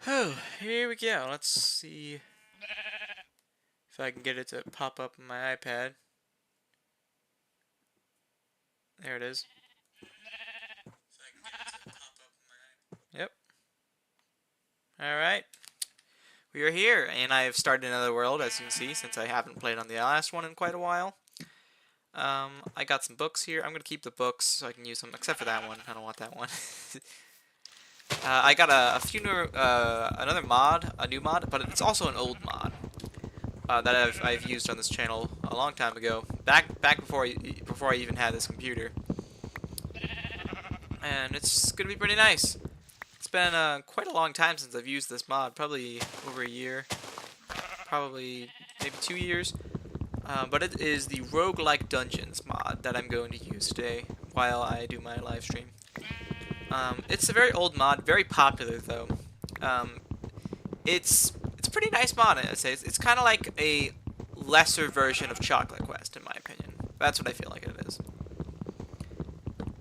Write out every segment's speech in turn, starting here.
Oh, here we go. Let's see if I can get it to pop up on my iPad. There it is. Yep. Alright. We are here, and I have started another world, as you can see, since I haven't played on the last one in quite a while. I got some books here. I'm going to keep the books so I can use them, except for that one. I don't want that one. I got a few new, another mod, a new mod, but it's also an old mod that I've used on this channel a long time ago, back before I even had this computer, and it's gonna be pretty nice. It's been quite a long time since I've used this mod, probably over a year, probably maybe 2 years. But it is the Roguelike Dungeons mod that I'm going to use today while I do my live stream. It's a very old mod, very popular though. Um, it's a pretty nice mod, I'd say. It's kind of like a lesser version of Chocolate Quest, in my opinion. That's what I feel like it is.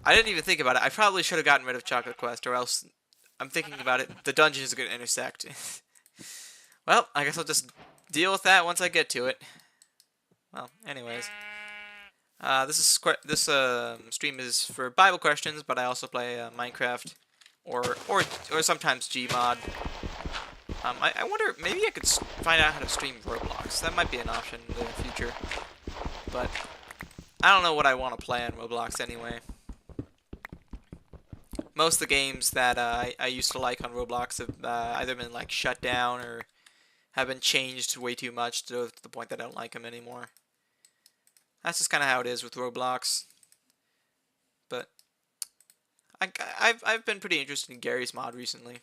I didn't even think about it. I probably should have gotten rid of Chocolate Quest, or else I'm thinking about it. The dungeon is going to intersect. Well, I guess I'll just deal with that once I get to it. Well, anyways. This stream is for Bible questions, but I also play Minecraft or sometimes Gmod. I wonder, maybe I could find out how to stream Roblox. That might be an option in the future. But I don't know what I want to play on Roblox anyway. Most of the games that I used to like on Roblox have either been like shut down or have been changed way too much to the point that I don't like them anymore. That's just kind of how it is with Roblox. But I've been pretty interested in Gary's mod recently.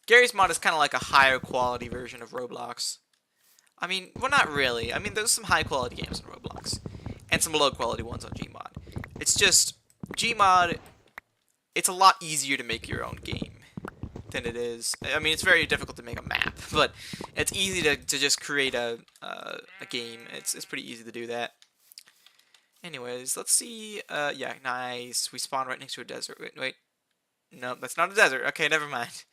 Gary's mod is kind of like a higher quality version of Roblox. I mean, well, not really. I mean, there's some high quality games on Roblox, and some low quality ones on Gmod. It's just Gmod. It's a lot easier to make your own game than it is. I mean, it's very difficult to make a map, but it's easy to just create a game. It's pretty easy to do that. Anyways, let's see. Yeah, nice. We spawned right next to a desert. Wait. No, that's not a desert. Okay, never mind.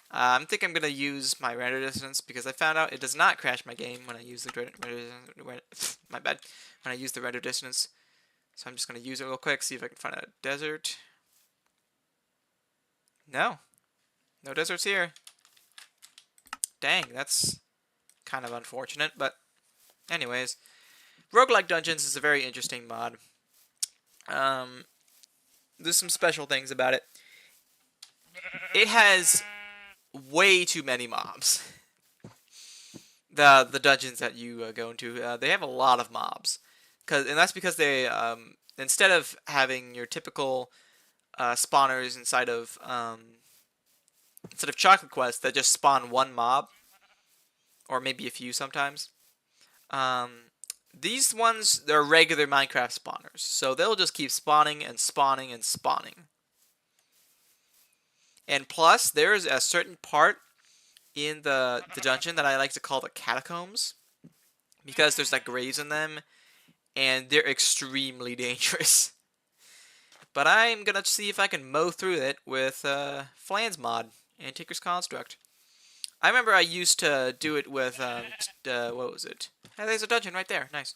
I think I'm gonna use my render distance because I found out it does not crash my game when I use the my bad. When I use the render distance, so I'm just gonna use it real quick. See if I can find a desert. No, no deserts here. Dang, that's kind of unfortunate. But anyways, Roguelike Dungeons is a very interesting mod. There's some special things about it. It has way too many mobs. The dungeons that you go into, they have a lot of mobs, and that's because they instead of having your typical spawners instead of Chocolate Quest that just spawn one mob, or maybe a few sometimes. These ones, they're regular Minecraft spawners, so they'll just keep spawning and spawning and spawning. And plus, there's a certain part in the dungeon that I like to call the catacombs, because there's like graves in them, and they're extremely dangerous. But I'm gonna see if I can mow through it with Flans mod and Tinker's Construct. I remember I used to do it with what was it? Hey, there's a dungeon right there. Nice.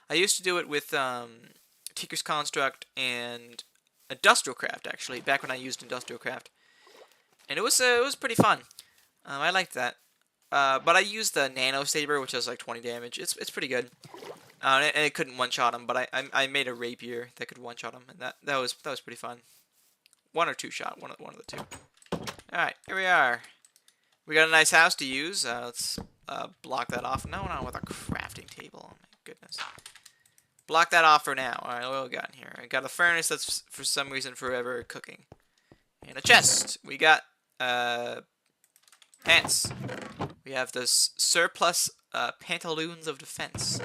I used to do it with Tinker's Construct and Industrial Craft, actually, back when I used Industrial Craft, and it was pretty fun. I liked that. But I used the Nano Saber, which does like 20 damage. It's pretty good. And it couldn't one-shot him, but I made a rapier that could one-shot him, and that was pretty fun. One or two shot, one of the two. All right, here we are. We got a nice house to use. Let's block that off. No, not with a crafting table. Oh my goodness. Block that off for now. All right, what we got in here? I got a furnace that's for some reason forever cooking, and a chest. We got pants. We have this surplus pantaloons of defense.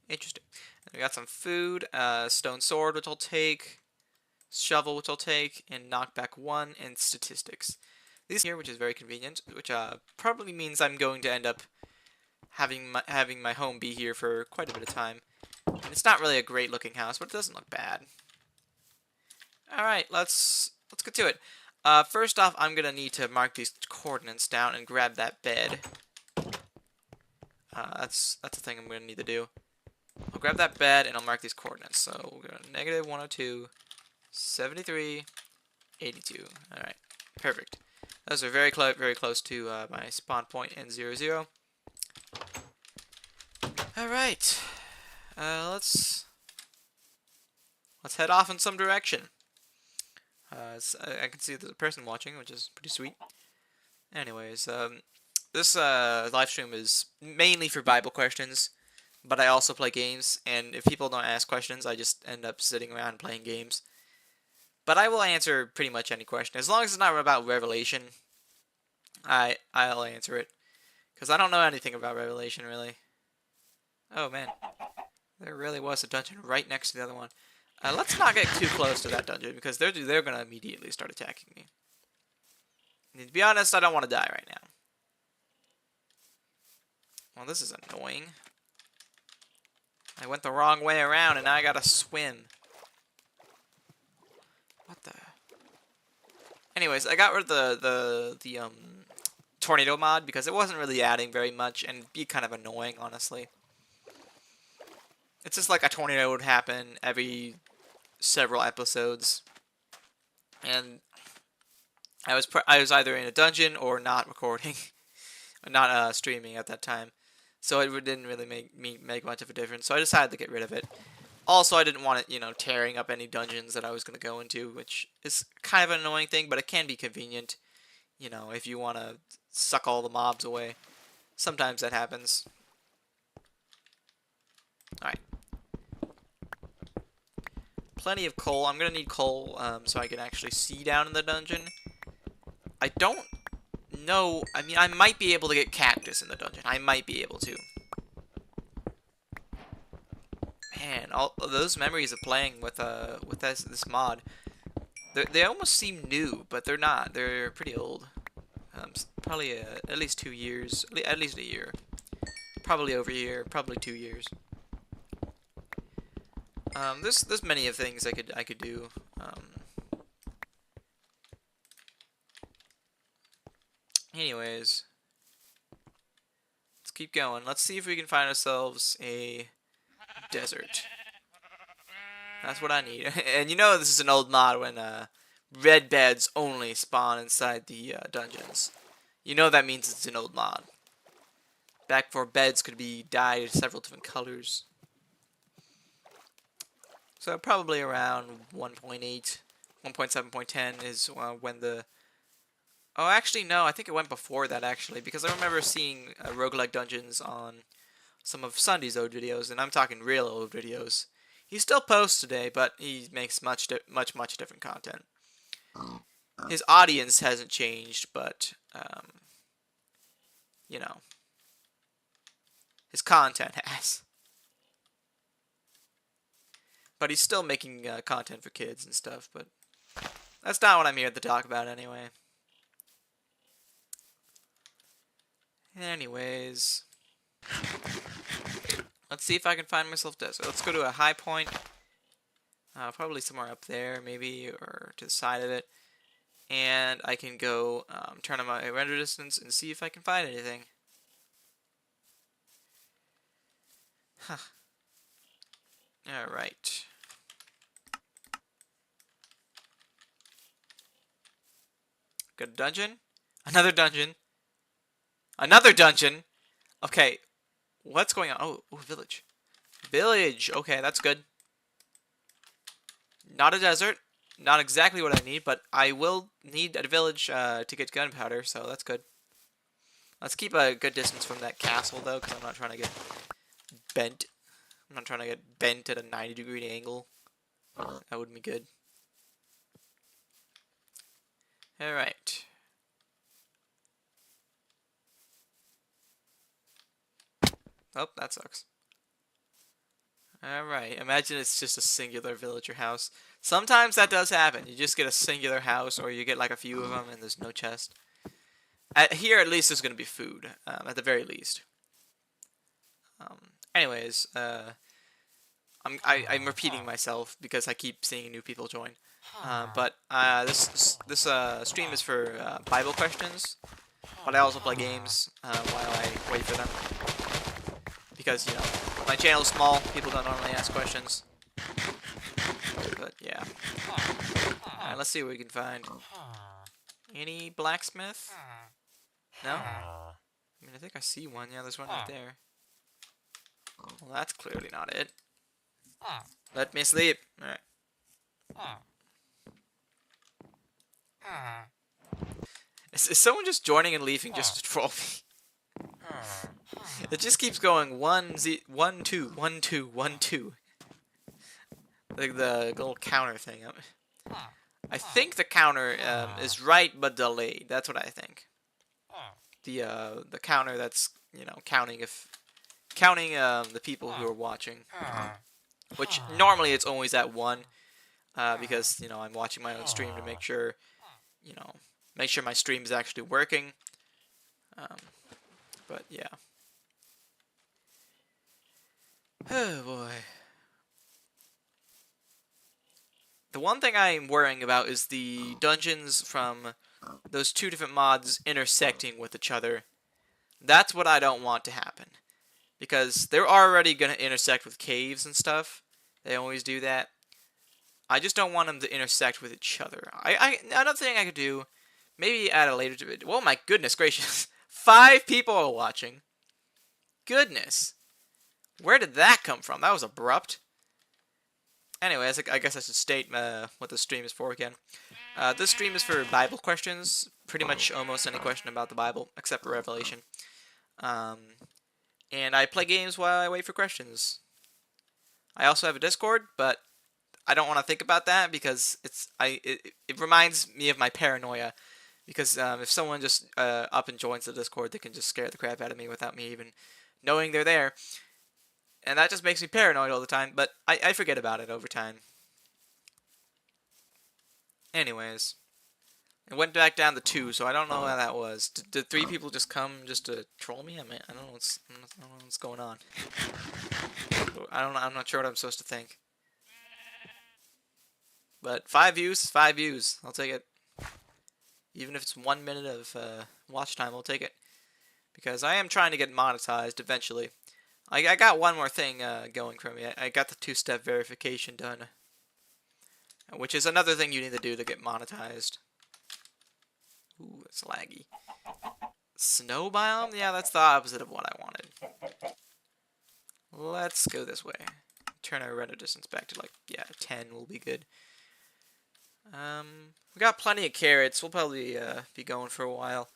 Interesting. And we got some food, stone sword, which I'll take, shovel, which I'll take, and knockback 1, and statistics. These here, which is very convenient, which probably means I'm going to end up having my home be here for quite a bit of time. And it's not really a great looking house, but it doesn't look bad. All right, let's get to it. First off, I'm gonna need to mark these coordinates down and grab that bed. That's the thing I'm gonna need to do. I'll grab that bed and I'll mark these coordinates. So we're gonna negative 102, 73, 82. All right, perfect. Those are very close to my spawn point and 0, 0. All right, let's head off in some direction. I can see there's a person watching, which is pretty sweet. Anyways, this live stream is mainly for Bible questions, but I also play games, and if people don't ask questions, I just end up sitting around playing games. But I will answer pretty much any question. As long as it's not about Revelation, I'll answer it. Because I don't know anything about Revelation, really. Oh, man. There really was a dungeon right next to the other one. Let's not get too close to that dungeon, because they're going to immediately start attacking me. And to be honest, I don't want to die right now. Well, this is annoying. I went the wrong way around, and now I gotta swim. What the... Anyways, I got rid of the tornado mod because it wasn't really adding very much and it'd be kind of annoying, honestly. It's just like a tornado would happen every several episodes, and I was either in a dungeon or not recording, not streaming at that time, so it didn't really make much of a difference. So I decided to get rid of it. Also, I didn't want it, tearing up any dungeons that I was going to go into, which is kind of an annoying thing, but it can be convenient, if you want to suck all the mobs away. Sometimes that happens. Alright. Plenty of coal. I'm going to need coal so I can actually see down in the dungeon. I don't know. I mean, I might be able to get cactus in the dungeon. I might be able to. Man, all those memories of playing with this mod, they almost seem new, but they're not. They're pretty old. Probably at least 2 years, at least a year. Probably over a year, probably 2 years. There's many of things I could do. Anyways, let's keep going. Let's see if we can find ourselves a desert. That's what I need. And this is an old mod when red beds only spawn inside the dungeons. That means it's an old mod. Back before beds could be dyed several different colors. So probably around 1.8, 1.7.10 is when the... Oh, actually, no, I think it went before that, actually, because I remember seeing roguelike dungeons on some of Sundy's old videos, and I'm talking real old videos. He still posts today, but he makes much different content. His audience hasn't changed, but, his content has. But he's still making content for kids and stuff, but that's not what I'm here to talk about anyway. Anyways, let's see if I can find myself desert. Let's go to a high point, probably somewhere up there, maybe, or to the side of it, and I can go turn on my render distance and see if I can find anything. Huh. Alright. Got a dungeon? Another dungeon? Another dungeon? Okay, what's going on? Oh, village. Village! Okay, that's good. Not a desert. Not exactly what I need, but I will need a village to get gunpowder, so that's good. Let's keep a good distance from that castle, though, because I'm not trying to get bent. I'm not trying to get bent at a 90-degree angle. That wouldn't be good. Alright. Oh, that sucks. Alright, imagine it's just a singular villager house. Sometimes that does happen. You just get a singular house, or you get like a few of them and there's no chest. Here, at least, there's going to be food, at the very least. Anyways, I'm repeating myself because I keep seeing new people join. But this stream is for Bible questions, but I also play games while I wait for them. Because, you know, my channel is small, people don't normally ask questions. But, yeah. Alright, let's see what we can find. Any blacksmith? No? I mean, I think I see one. Yeah, there's one right there. Well, that's clearly not it. Let me sleep. Alright. Is someone just joining and leaving just to troll me? It just keeps going 1, 2, 1, 2, 1, 2. Like the little counter thing. I think the counter is right but delayed. That's what I think. The counter that's, you know, counting the people who are watching. Which normally it's always at 1. Because, you know, I'm watching my own stream to make sure, you know, make sure my stream is actually working. But yeah. Oh boy. The one thing I'm worrying about is the dungeons from those 2 different mods intersecting with each other. That's what I don't want to happen. Because they're already going to intersect with caves and stuff. They always do that. I just don't want them to intersect with each other. Another thing I could do, maybe at a later video. Oh my goodness gracious. 5 people are watching. Goodness. Where did that come from? That was abrupt. Anyways, I guess I should state what the stream is for again. This stream is for Bible questions. Pretty much almost any question about the Bible, except for Revelation. And I play games while I wait for questions. I also have a Discord, but I don't want to think about that because it reminds me of my paranoia. Because if someone just up and joins the Discord, they can just scare the crap out of me without me even knowing they're there. And that just makes me paranoid all the time, but I forget about it over time. Anyways, it went back down to 2, so I don't know how that was. Did 3 people just come just to troll me? I mean, I don't know what's going on. I'm not sure what I'm supposed to think. But 5 views is 5 views. I'll take it. Even if it's 1 minute of watch time, I'll take it. Because I am trying to get monetized eventually. I got one more thing going for me. I got the 2-step verification done. Which is another thing you need to do to get monetized. Ooh, it's laggy. Snow biome? Yeah, that's the opposite of what I wanted. Let's go this way. Turn our render distance back to, like, yeah, 10 will be good. We got plenty of carrots. We'll probably be going for a while.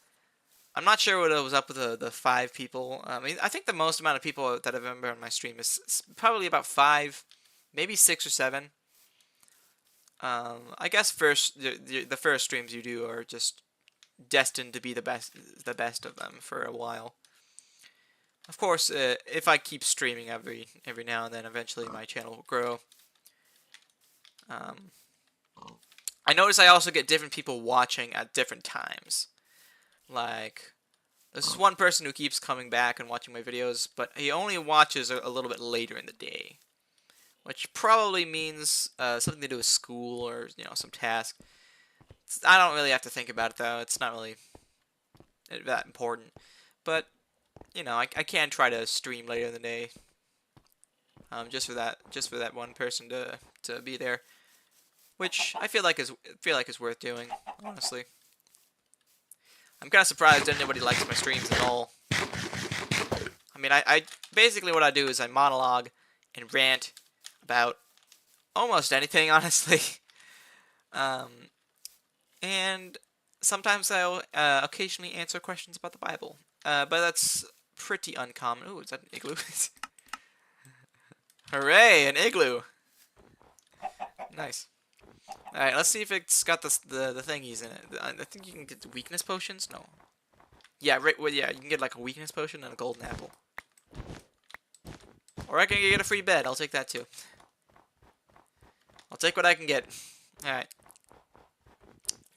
I'm not sure what was up with the 5 people. I mean, I think the most amount of people that have ever been on my stream is probably about 5, maybe 6 or 7. I guess the first streams you do are just destined to be the best of them for a while. Of course, if I keep streaming every now and then, eventually my channel will grow. I notice I also get different people watching at different times. Like, there's this one person who keeps coming back and watching my videos, but he only watches a little bit later in the day. Which probably means something to do with school or, you know, some task. I don't really have to think about it, though. It's not really that important. But, you know, I can try to stream later in the day. Just for that one person to be there. Which I feel like is worth doing, honestly. I'm kind of surprised anybody likes my streams at all. I mean, I basically what I do is I monologue and rant about almost anything, honestly. And sometimes I'll occasionally answer questions about the Bible. But that's pretty uncommon. Ooh, is that an igloo? Hooray, an igloo! Nice. Alright, let's see if it's got the thingies in it. I think you can get the weakness potions? No. Yeah, right, well, yeah, you can get like a weakness potion and a golden apple. Or I can get a free bed, I'll take that too. I'll take what I can get. Alright.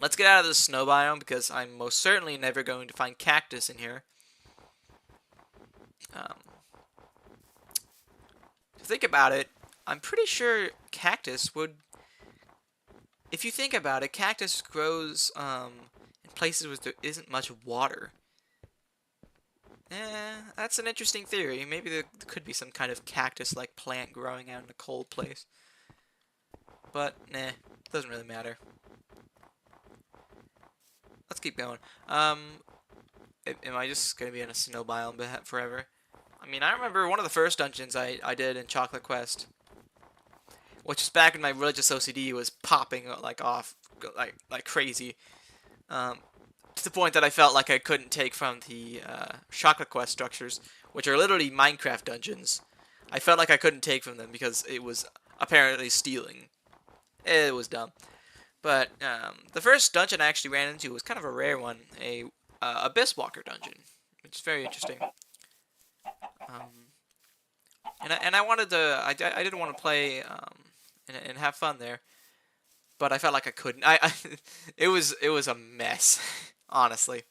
Let's get out of the snow biome because I'm most certainly never going to find cactus in here. To think about it, I'm pretty sure cactus would, if you think about it, cactus grows in places where there isn't much water. That's an interesting theory. Maybe there could be some kind of cactus-like plant growing out in a cold place. But, nah, doesn't really matter. Let's keep going. Am I just gonna be in a snow biome forever? I mean, I remember one of the first dungeons I did in Chocolate Quest, which was back when my religious OCD was popping like off like crazy, to the point that I felt like I couldn't take from the Chocolate Quest structures, which are literally Minecraft dungeons. I felt like I couldn't take from them because it was apparently stealing. It was dumb. But the first dungeon I actually ran into was kind of a rare one, a Abyss Walker dungeon, which is very interesting. And I wanted to, I didn't want to play and have fun there, but I felt like I couldn't. It was a mess, honestly,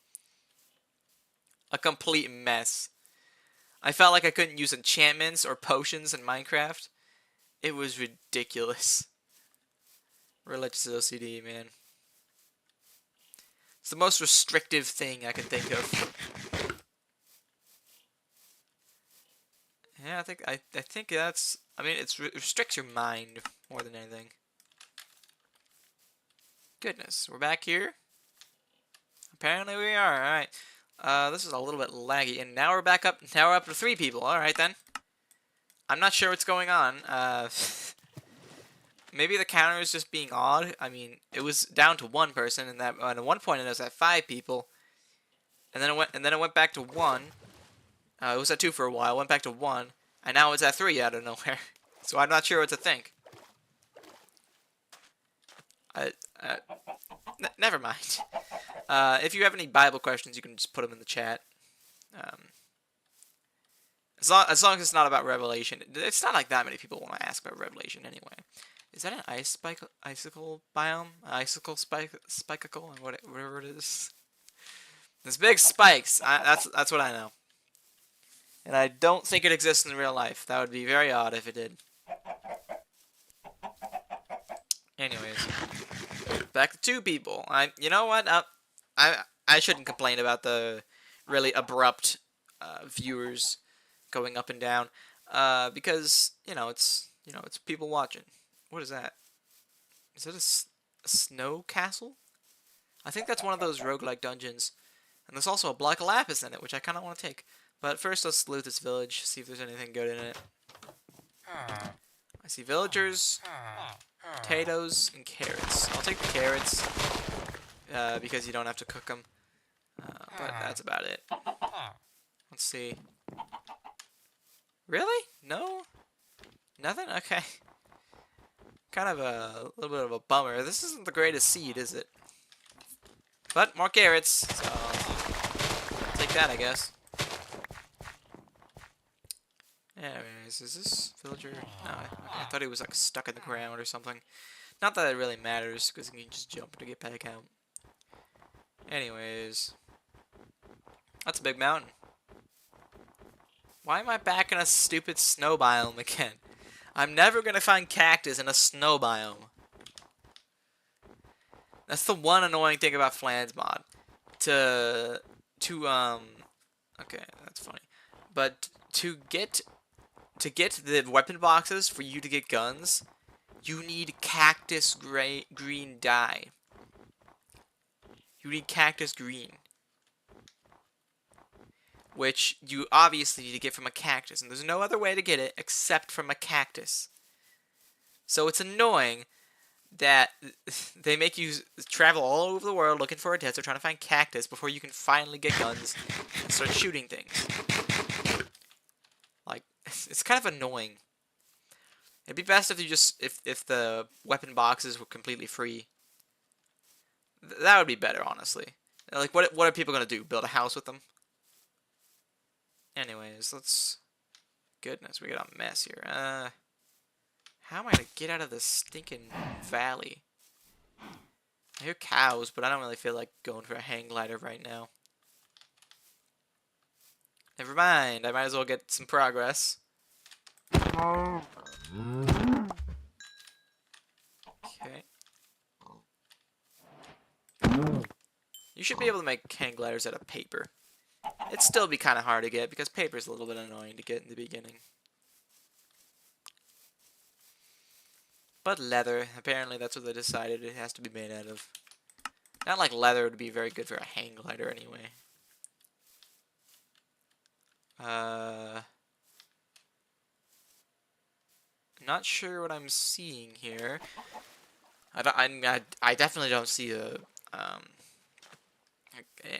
a complete mess. I felt like I couldn't use enchantments or potions in Minecraft. It was ridiculous. Religious OCD, man. It's the most restrictive thing I can think of. Yeah, I think that's. I mean, it restricts your mind more than anything. Goodness, we're back here. Apparently we are. All right. This is a little bit laggy, and now we're back up. Now we're up to 3 people. All right then. I'm not sure what's going on. Maybe the counter is just being odd. I mean, it was down to 1 person, and that at one point it was at 5 people, and then it went back to 1. It was at 2 for a while. Went back to 1, and now it's at 3 out of nowhere. So I'm not sure what to think. Never mind. If you have any Bible questions, you can just put them in the chat. As long as it's not about Revelation. It's not like that many people want to ask about Revelation anyway. Is that an icicle biome? Icicle spikeacle? Or whatever it is. There's big spikes. That's what I know. And I don't think it exists in real life. That would be very odd if it did. Anyways, back to 2 people. You know what? I shouldn't complain about the really abrupt viewers going up and down, because it's people watching. What is that? Is it a snow castle? I think that's one of those roguelike dungeons, and there's also a block of lapis in it, which I kind of want to take. But first, let's loot this village, see if there's anything good in it. I see villagers, potatoes, and carrots. I'll take the carrots, because you don't have to cook them. But that's about it. Let's see. Really? No? Nothing? Okay. Kind of a little bit of a bummer. This isn't the greatest seed, is it? But more carrots, so I'll take that, I guess. Anyways, is this villager? No, I thought he was like stuck in the ground or something. Not that it really matters, because you can just jump to get back out. Anyways, that's a big mountain. Why am I back in a stupid snow biome again? I'm never gonna find cactus in a snow biome. That's the one annoying thing about Flansmod. Okay, that's funny. But to get the weapon boxes for you to get guns, you need cactus green dye. You need cactus green, which you obviously need to get from a cactus, and there's no other way to get it except from a cactus. So it's annoying that they make you travel all over the world looking for a desert, trying to find cactus before you can finally get guns and start shooting things. Like, it's kind of annoying. It'd be best if you just, if the weapon boxes were completely free. That would be better, honestly. Like, what are people gonna do? Build a house with them? Anyways, let's... Goodness, we got a mess here. How am I gonna get out of this stinking valley? I hear cows, but I don't really feel like going for a hang glider right now. Never mind, I might as well get some progress. Okay. You should be able to make hang gliders out of paper. It'd still be kind of hard to get because paper is a little bit annoying to get in the beginning. But leather, apparently that's what they decided it has to be made out of. Not like leather would be very good for a hang glider anyway. Not sure what I'm seeing here. I definitely don't see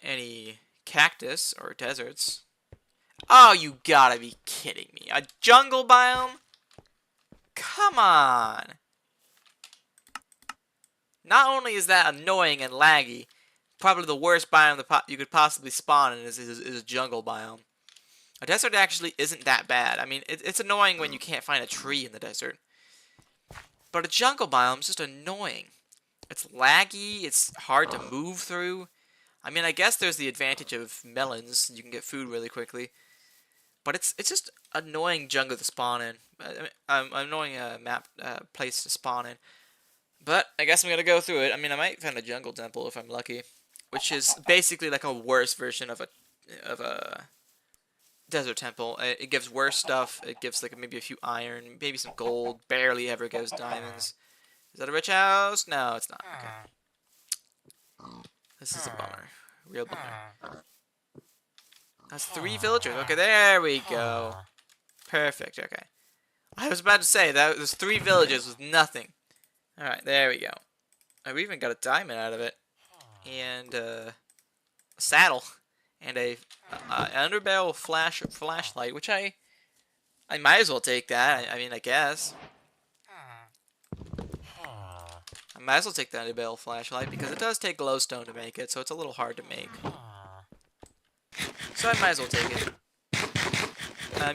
any cactus or deserts. Oh, you gotta be kidding me. A jungle biome? Come on. Not only is that annoying and laggy, probably the worst biome you could possibly spawn in is a jungle biome. A desert actually isn't that bad. I mean, it's annoying when you can't find a tree in the desert. But a jungle biome is just annoying. It's laggy, it's hard to move through. I mean, I guess there's the advantage of melons. You can get food really quickly. But it's just annoying jungle to spawn in. Annoying map place to spawn in. But I guess I'm gonna go through it. I mean, I might find a jungle temple if I'm lucky, which is basically like a worse version of a desert temple. It gives worse stuff. It gives like maybe a few iron, maybe some gold. Barely ever gives diamonds. Is that a rich house? No, it's not. Okay. This is a bummer. Real bummer. That's 3 villagers. Okay, there we go. Perfect. Okay. I was about to say that there's 3 villages with nothing. Alright, there we go. Oh, we even got a diamond out of it. And a saddle. And a underbarrel flashlight, which I might as well take that. I mean, I guess. I might as well take the underbarrel flashlight because it does take glowstone to make it, so it's a little hard to make. So I might as well take it.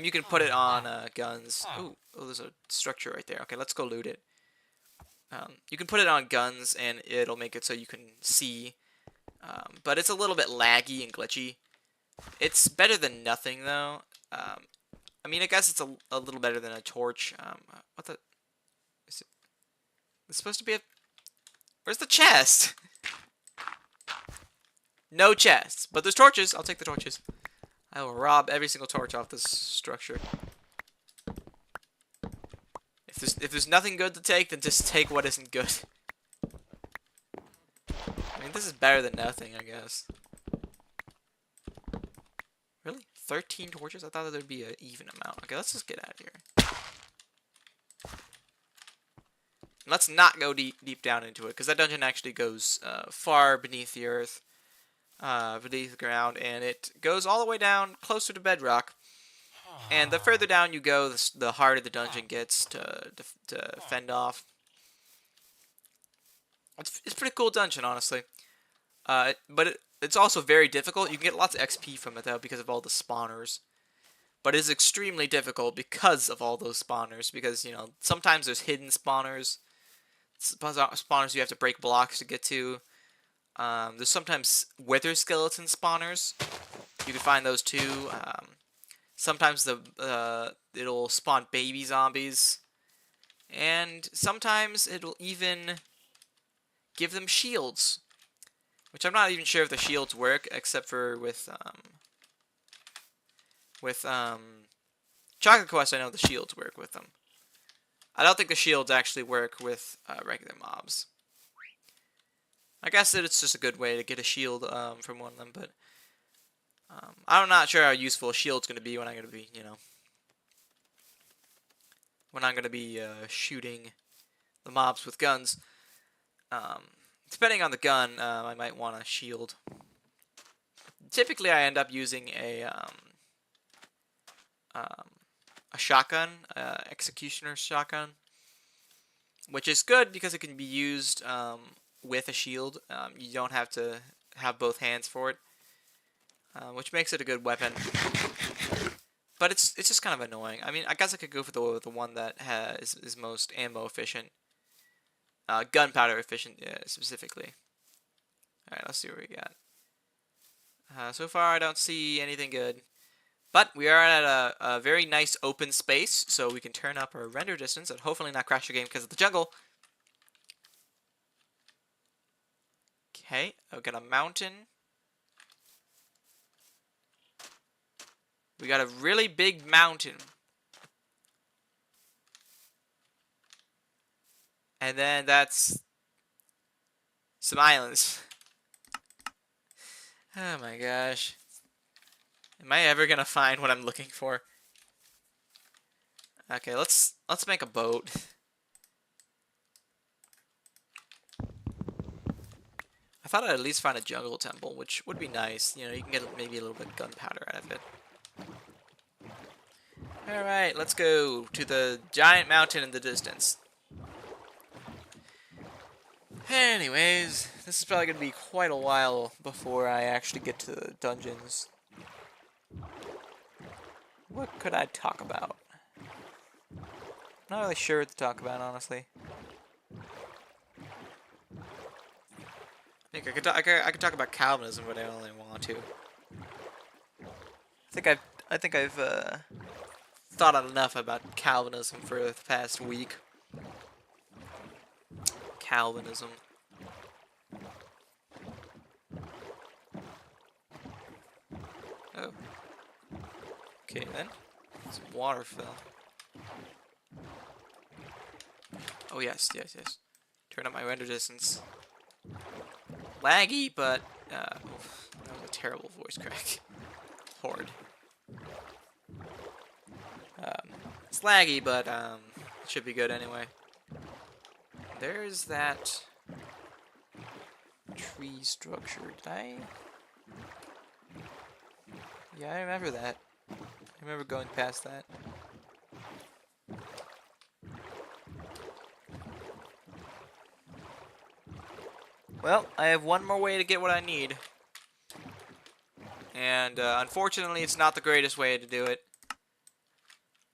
You can put it on guns. Ooh, oh, there's a structure right there. Okay, let's go loot it. You can put it on guns and it'll make it so you can see. But it's a little bit laggy and glitchy. It's better than nothing, though. I mean, I guess it's a little better than a torch. What the... Is it... It's supposed to be a... Where's the chest? No chests. But there's torches. I'll take the torches. I will rob every single torch off this structure. If there's nothing good to take, then just take what isn't good. I mean, this is better than nothing, I guess. Really? 13 torches? I thought there'd be an even amount. Okay, let's just get out of here. Let's not go deep down into it, because that dungeon actually goes far beneath the earth, beneath the ground, and it goes all the way down closer to bedrock. And the further down you go, the harder the dungeon gets to fend off. It's a pretty cool dungeon, honestly. But it's also very difficult. You can get lots of XP from it, though, because of all the spawners. But it is extremely difficult because of all those spawners. Because, you know, sometimes there's hidden spawners. Spawners you have to break blocks to get to. There's sometimes wither skeleton spawners. You can find those too. Sometimes it'll spawn baby zombies. And sometimes it'll even give them shields. Which I'm not even sure if the shields work, except for with Chocolate Quest, I know the shields work with them. I don't think the shields actually work with regular mobs. I guess that it's just a good way to get a shield from one of them, but I'm not sure how useful a shield's going to be when I'm going to be, you know, when I'm going to be shooting the mobs with guns. Depending on the gun, I might want a shield. Typically, I end up using a shotgun, executioner shotgun, which is good because it can be used with a shield. You don't have to have both hands for it, which makes it a good weapon. But it's just kind of annoying. I mean, I guess I could go for the one that is most ammo efficient, gunpowder efficient specifically. All right, let's see what we got. So far, I don't see anything good. But we are at a very nice open space, so we can turn up our render distance and hopefully not crash the game because of the jungle. Okay, I've got a mountain. We got a really big mountain. And then that's some islands. Oh my gosh. Am I ever gonna find what I'm looking for? Okay, let's make a boat. I thought I'd at least find a jungle temple, which would be nice. You know, you can get maybe a little bit of gunpowder out of it. Alright, let's go to the giant mountain in the distance. Anyways, this is probably going to be quite a while before I actually get to the dungeons. What could I talk about? Not really sure what to talk about, honestly. I think I could talk about Calvinism, but I don't really want to. I think I've thought enough about Calvinism for the past week. Calvinism. Oh. Okay then. It's water fill. Oh yes, yes, yes. Turn up my render distance. Laggy, but that was a terrible voice crack. Horde. It's laggy, but it should be good anyway. There's that tree structure. Did I? Yeah, I remember that. I remember going past that. Well, I have one more way to get what I need. And unfortunately, it's not the greatest way to do it.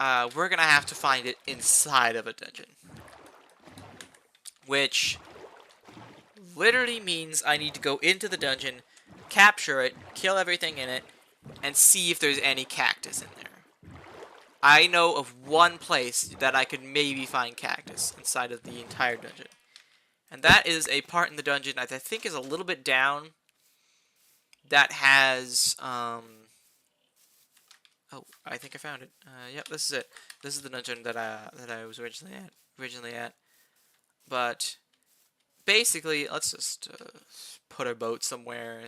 We're gonna have to find it inside of a dungeon. Which literally means I need to go into the dungeon, capture it, kill everything in it, and see if there's any cactus in there. I know of one place that I could maybe find cactus inside of the entire dungeon. And that is a part in the dungeon that I think is a little bit down. That has, oh, I think I found it. Yep, this is it. This is the dungeon that I was originally at. But basically, let's just put our boat somewhere.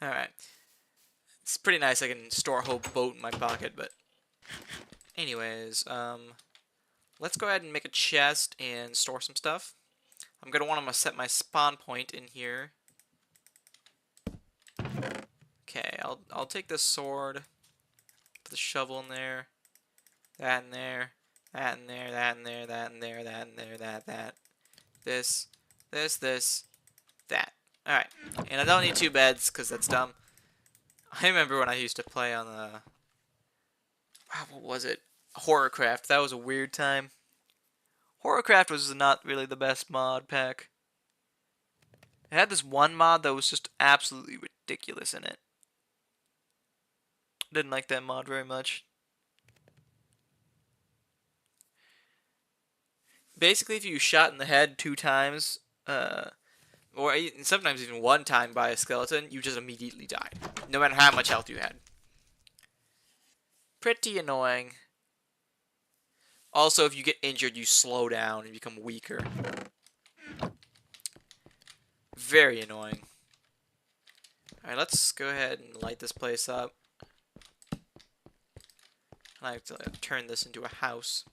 All right. It's pretty nice. I can store a whole boat in my pocket, but anyways, let's go ahead and make a chest and store some stuff. I'm gonna want to set my spawn point in here. Okay, I'll take this sword, put the shovel in there, that in there, that in there, that in there, that in there, that in there, that, this, that. Alright, and I don't need 2 beds, because that's dumb. I remember when I used to play on the, what was it? Horrorcraft. That was a weird time. Horrorcraft was not really the best mod pack. It had this one mod that was just absolutely ridiculous in it. Didn't like that mod very much. Basically, if you shot in the head 2 times, or sometimes even 1 time by a skeleton, you just immediately died, no matter how much health you had. Pretty annoying. Also, if you get injured, you slow down and become weaker. Very annoying. Alright, let's go ahead and light this place up. I like to turn this into a house.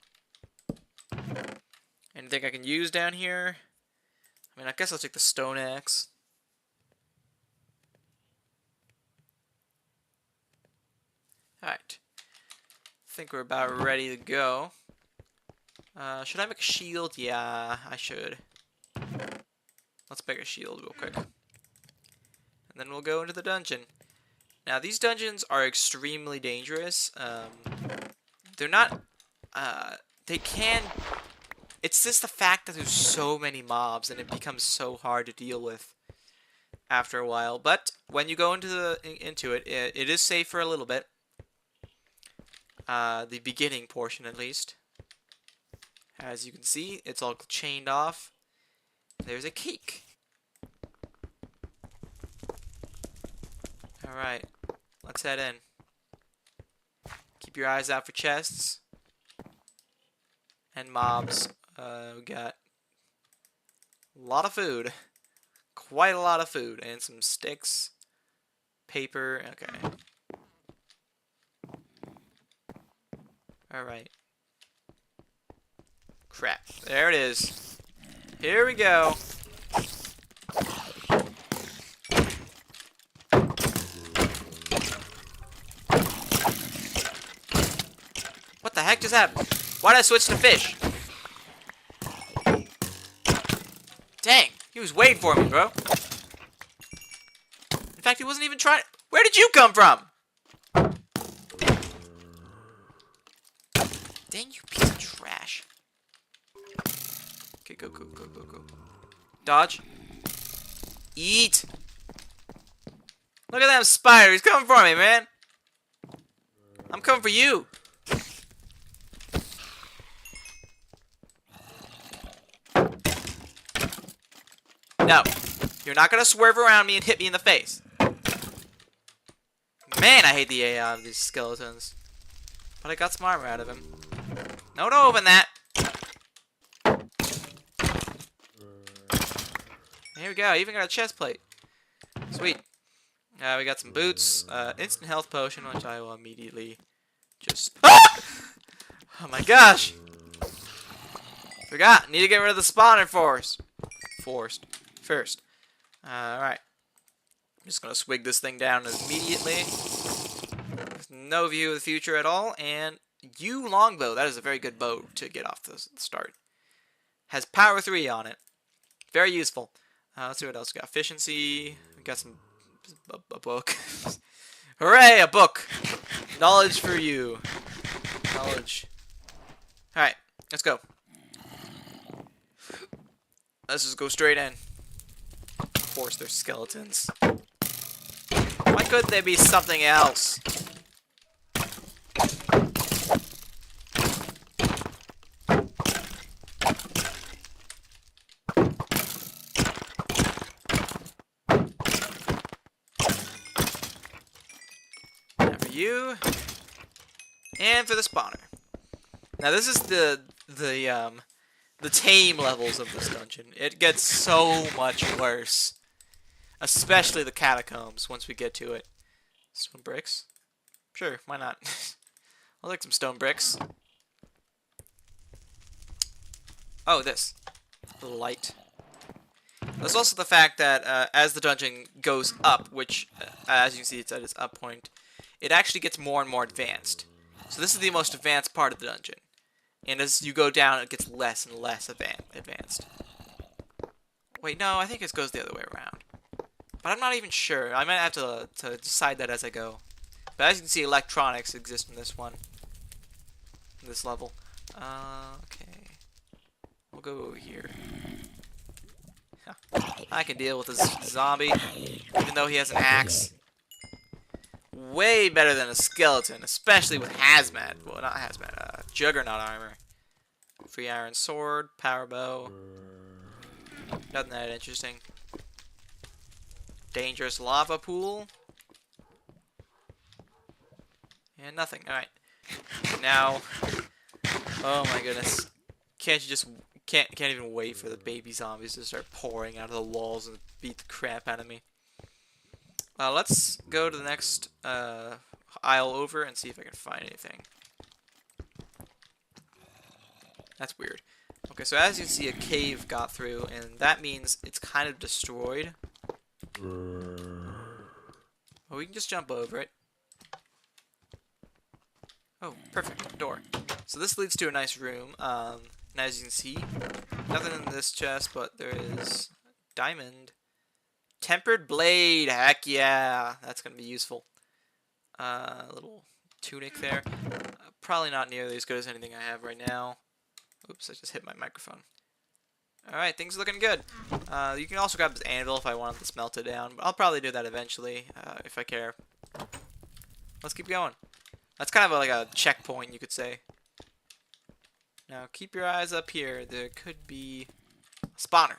Anything I can use down here? I mean, I guess I'll take the stone axe. Alright. I think we're about ready to go. Should I make a shield? Yeah, I should. Let's make a shield real quick. And then we'll go into the dungeon. Now, these dungeons are extremely dangerous. They're not... they can... It's just the fact that there's so many mobs and it becomes so hard to deal with after a while. But when you go into it, it is safe for a little bit. The beginning portion, at least. As you can see, it's all chained off. There's a cake. Alright, let's head in. Keep your eyes out for chests. And mobs. We got a lot of food. Quite a lot of food. And some sticks. Paper. Okay. Alright. Crap. There it is. Here we go. What the heck just happened? Why did I switch to fish? Dang, he was waiting for me, bro. In fact, he wasn't even trying. Where did you come from? Dang, you piece of trash. Okay, go. Dodge. Eat. Look at that spider. He's coming for me, man. I'm coming for you. No. You're not going to swerve around me and hit me in the face. Man, I hate the AI of these skeletons. But I got some armor out of him. No, don't open that. Here we go. I even got a chest plate. Sweet. We got some boots. Instant health potion, which I will immediately just... Ah! Oh my gosh. Forgot. Need to get rid of the spawner first. Alright. I'm just going to swig this thing down immediately. There's no view of the future at all. And yew longbow. That is a very good bow to get off the start. Has power 3 on it. Very useful. Let's see what else we got. Efficiency. We got some... a book. Hooray, a book! Knowledge for you. Knowledge. Alright, let's go. Let's just go straight in. Of course, they're skeletons. Why couldn't they be something else? Now for you. And for the spawner. Now this is the tame levels of this dungeon. It gets so much worse. Especially the catacombs once we get to it. Stone bricks? Sure, why not? I'll take some stone bricks. Oh, this. The light. There's also the fact that as the dungeon goes up, which, as you can see, it's at its up point, it actually gets more and more advanced. So this is the most advanced part of the dungeon. And as you go down, it gets less and less advanced. Wait, no, I think it goes the other way around. But I'm not even sure. I might have to decide that as I go. But as you can see, electronics exist in this one. In this level. Okay. We'll go over here. I can deal with this zombie, even though he has an axe. Way better than a skeleton, especially with hazmat. Well, not hazmat, juggernaut armor. Free iron sword, power bow. Nothing that interesting. Dangerous lava pool. And nothing. Alright. Now, oh my goodness. Can't you just can't even wait for the baby zombies to start pouring out of the walls and beat the crap out of me. Let's go to the next aisle over and see if I can find anything. That's weird. Okay, so as you can see, a cave got through, and that means it's kind of destroyed. Well, we can just jump over it. Oh, perfect. Door. So this leads to a nice room. And as you can see, nothing in this chest, but there is diamond. Tempered blade. Heck yeah. That's going to be useful. Little tunic there. Probably not nearly as good as anything I have right now. Oops, I just hit my microphone. Alright, things are looking good. You can also grab this anvil if I want to smelt it down, but I'll probably do that eventually, if I care. Let's keep going. That's kind of like a checkpoint, you could say. Now, keep your eyes up here. There could be a spawner.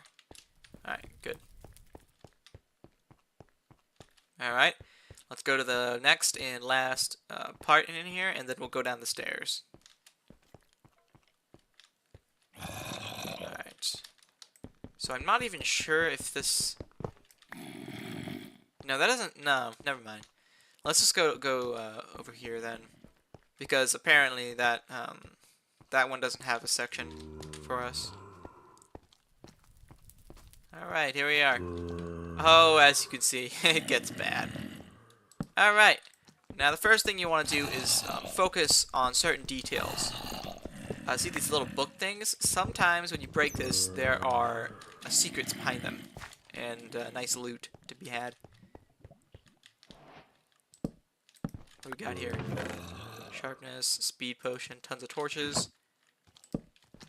Alright, good. Alright, let's go to the next and last part in here, and then we'll go down the stairs. Alright. So I'm not even sure if this... No, that doesn't... No, never mind. Let's just go over here then. Because apparently that that one doesn't have a section for us. Alright, here we are. Oh, as you can see, it gets bad. Alright. Now the first thing you want to do is focus on certain details. See these little book things? Sometimes when you break this, there are secrets behind them. And nice loot to be had. What we got here? Sharpness, speed potion, tons of torches.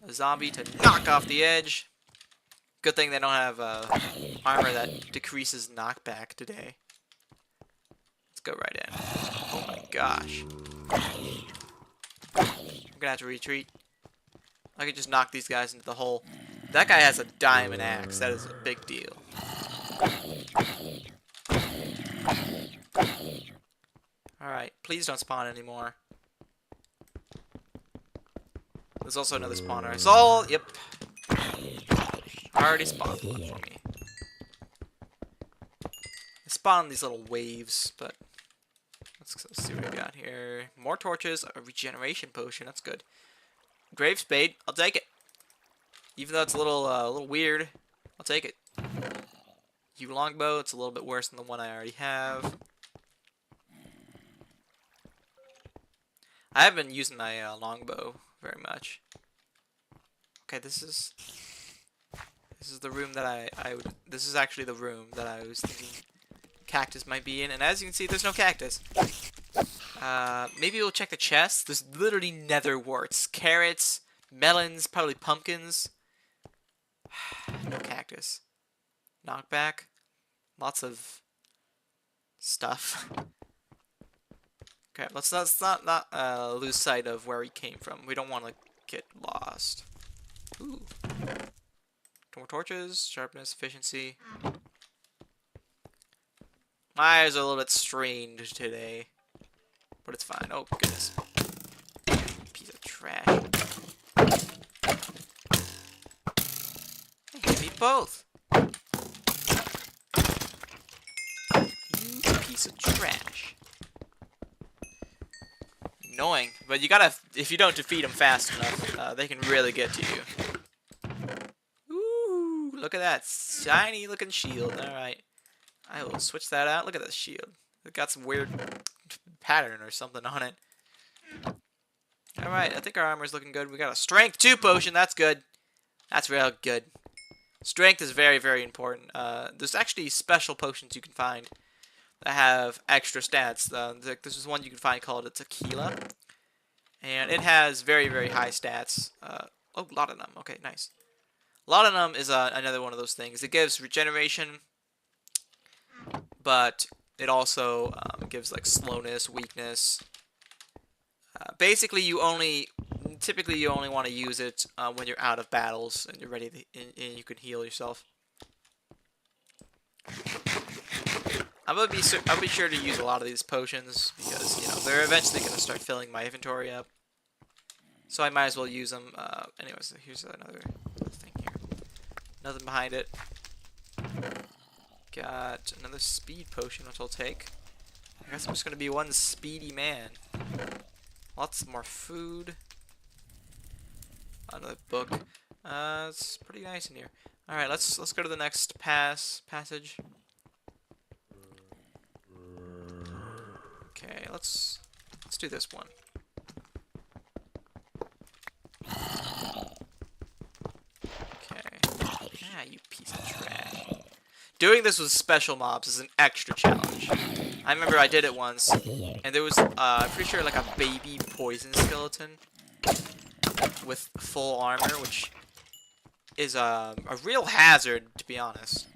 A zombie to knock off the edge. Good thing they don't have armor that decreases knockback today. Let's go right in. Oh my gosh. I'm gonna have to retreat. I could just knock these guys into the hole. That guy has a diamond axe. That is a big deal. Alright, please don't spawn anymore. There's also another spawner. It's all... Yep. Already spawned one for me. I spawned these little waves, but... Let's see what we got here. More torches, a regeneration potion. That's good. Grave spade. I'll take it. Even though it's a little weird, I'll take it. Yew longbow. It's a little bit worse than the one I already have. I haven't been using my longbow very much. Okay, this is the room that I would. This is actually the room that I was thinking cactus might be in, and as you can see, there's no cactus. Maybe we'll check the chest. There's literally nether warts, carrots, melons, probably pumpkins. No cactus. Knockback. Lots of stuff. Okay, let's not lose sight of where we came from. We don't want to get lost. Ooh. More torches, sharpness, efficiency. My eyes are a little bit strained today, but it's fine. Oh goodness, piece of trash. Hey, give me both. You piece of trash. Annoying, but you gotta. If you don't defeat them fast enough, they can really get to you. Ooh, look at that shiny looking shield. All right. I will switch that out. Look at that shield. It got some weird pattern or something on it. Alright, I think our armor's looking good. We got a strength 2 potion. That's good. That's real good. Strength is very, very important. There's actually special potions you can find that have extra stats. This is one you can find called a tequila. And it has very, very high stats. Oh, laudanum. Okay, nice. Laudanum is another one of those things. It gives regeneration, but it also gives like slowness, weakness. Basically, typically you only want to use it when you're out of battles and you're ready to, and you can heal yourself. I'll be sure to use a lot of these potions because you know they're eventually gonna start filling my inventory up. So I might as well use them. Anyways, here's another thing here. Nothing behind it. Got another speed potion, which I'll take. I guess I'm just gonna be one speedy man. Lots more food. Another book. It's pretty nice in here. All right, let's go to the next passage. Okay, let's do this one. Okay. Ah, you piece of trash. Doing this with special mobs is an extra challenge. I remember I did it once, and there was, I'm pretty sure, like a baby poison skeleton with full armor, which is a real hazard, to be honest.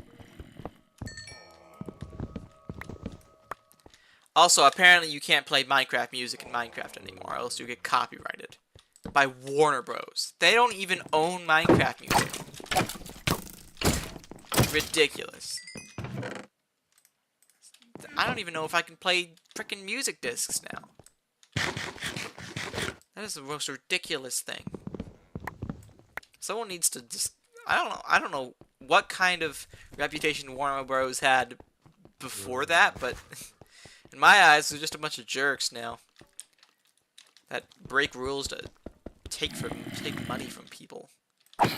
Also, apparently you can't play Minecraft music in Minecraft anymore, else you get copyrighted by Warner Bros. They don't even own Minecraft music. Ridiculous. I don't even know if I can play frickin' music discs now. That is the most ridiculous thing. Someone needs to just... I don't know what kind of reputation Warner Bros. Had before that, but... in my eyes, they're just a bunch of jerks now. That break rules to take money from people. But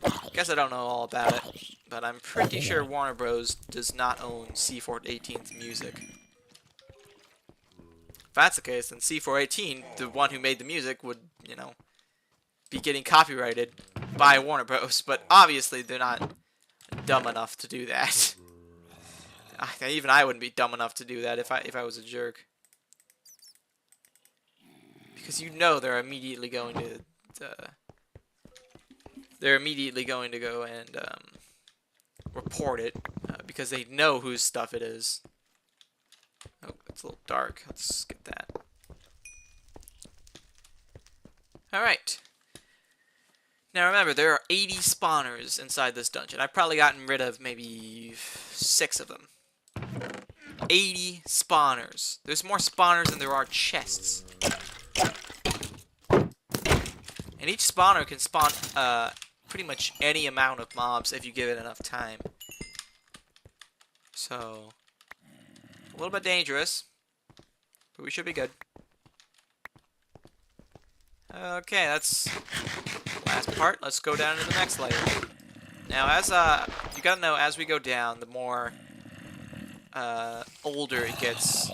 I guess I don't know all about it. But I'm pretty sure Warner Bros. Does not own C418's music. If that's the case, then C418, the one who made the music, would, you know, be getting copyrighted by Warner Bros. But obviously they're not dumb enough to do that. Even I wouldn't be dumb enough to do that if I was a jerk. Because you know they're immediately going to go and report it because they know whose stuff it is. Oh, it's a little dark. Let's skip that. Alright. Now remember, there are 80 spawners inside this dungeon. I've probably gotten rid of maybe 6 of them. 80 spawners. There's more spawners than there are chests. And each spawner can spawn pretty much any amount of mobs if you give it enough time. So, a little bit dangerous, but we should be good. Okay, that's the last part. Let's go down to the next layer. Now, as you gotta know, as we go down, the more older it gets,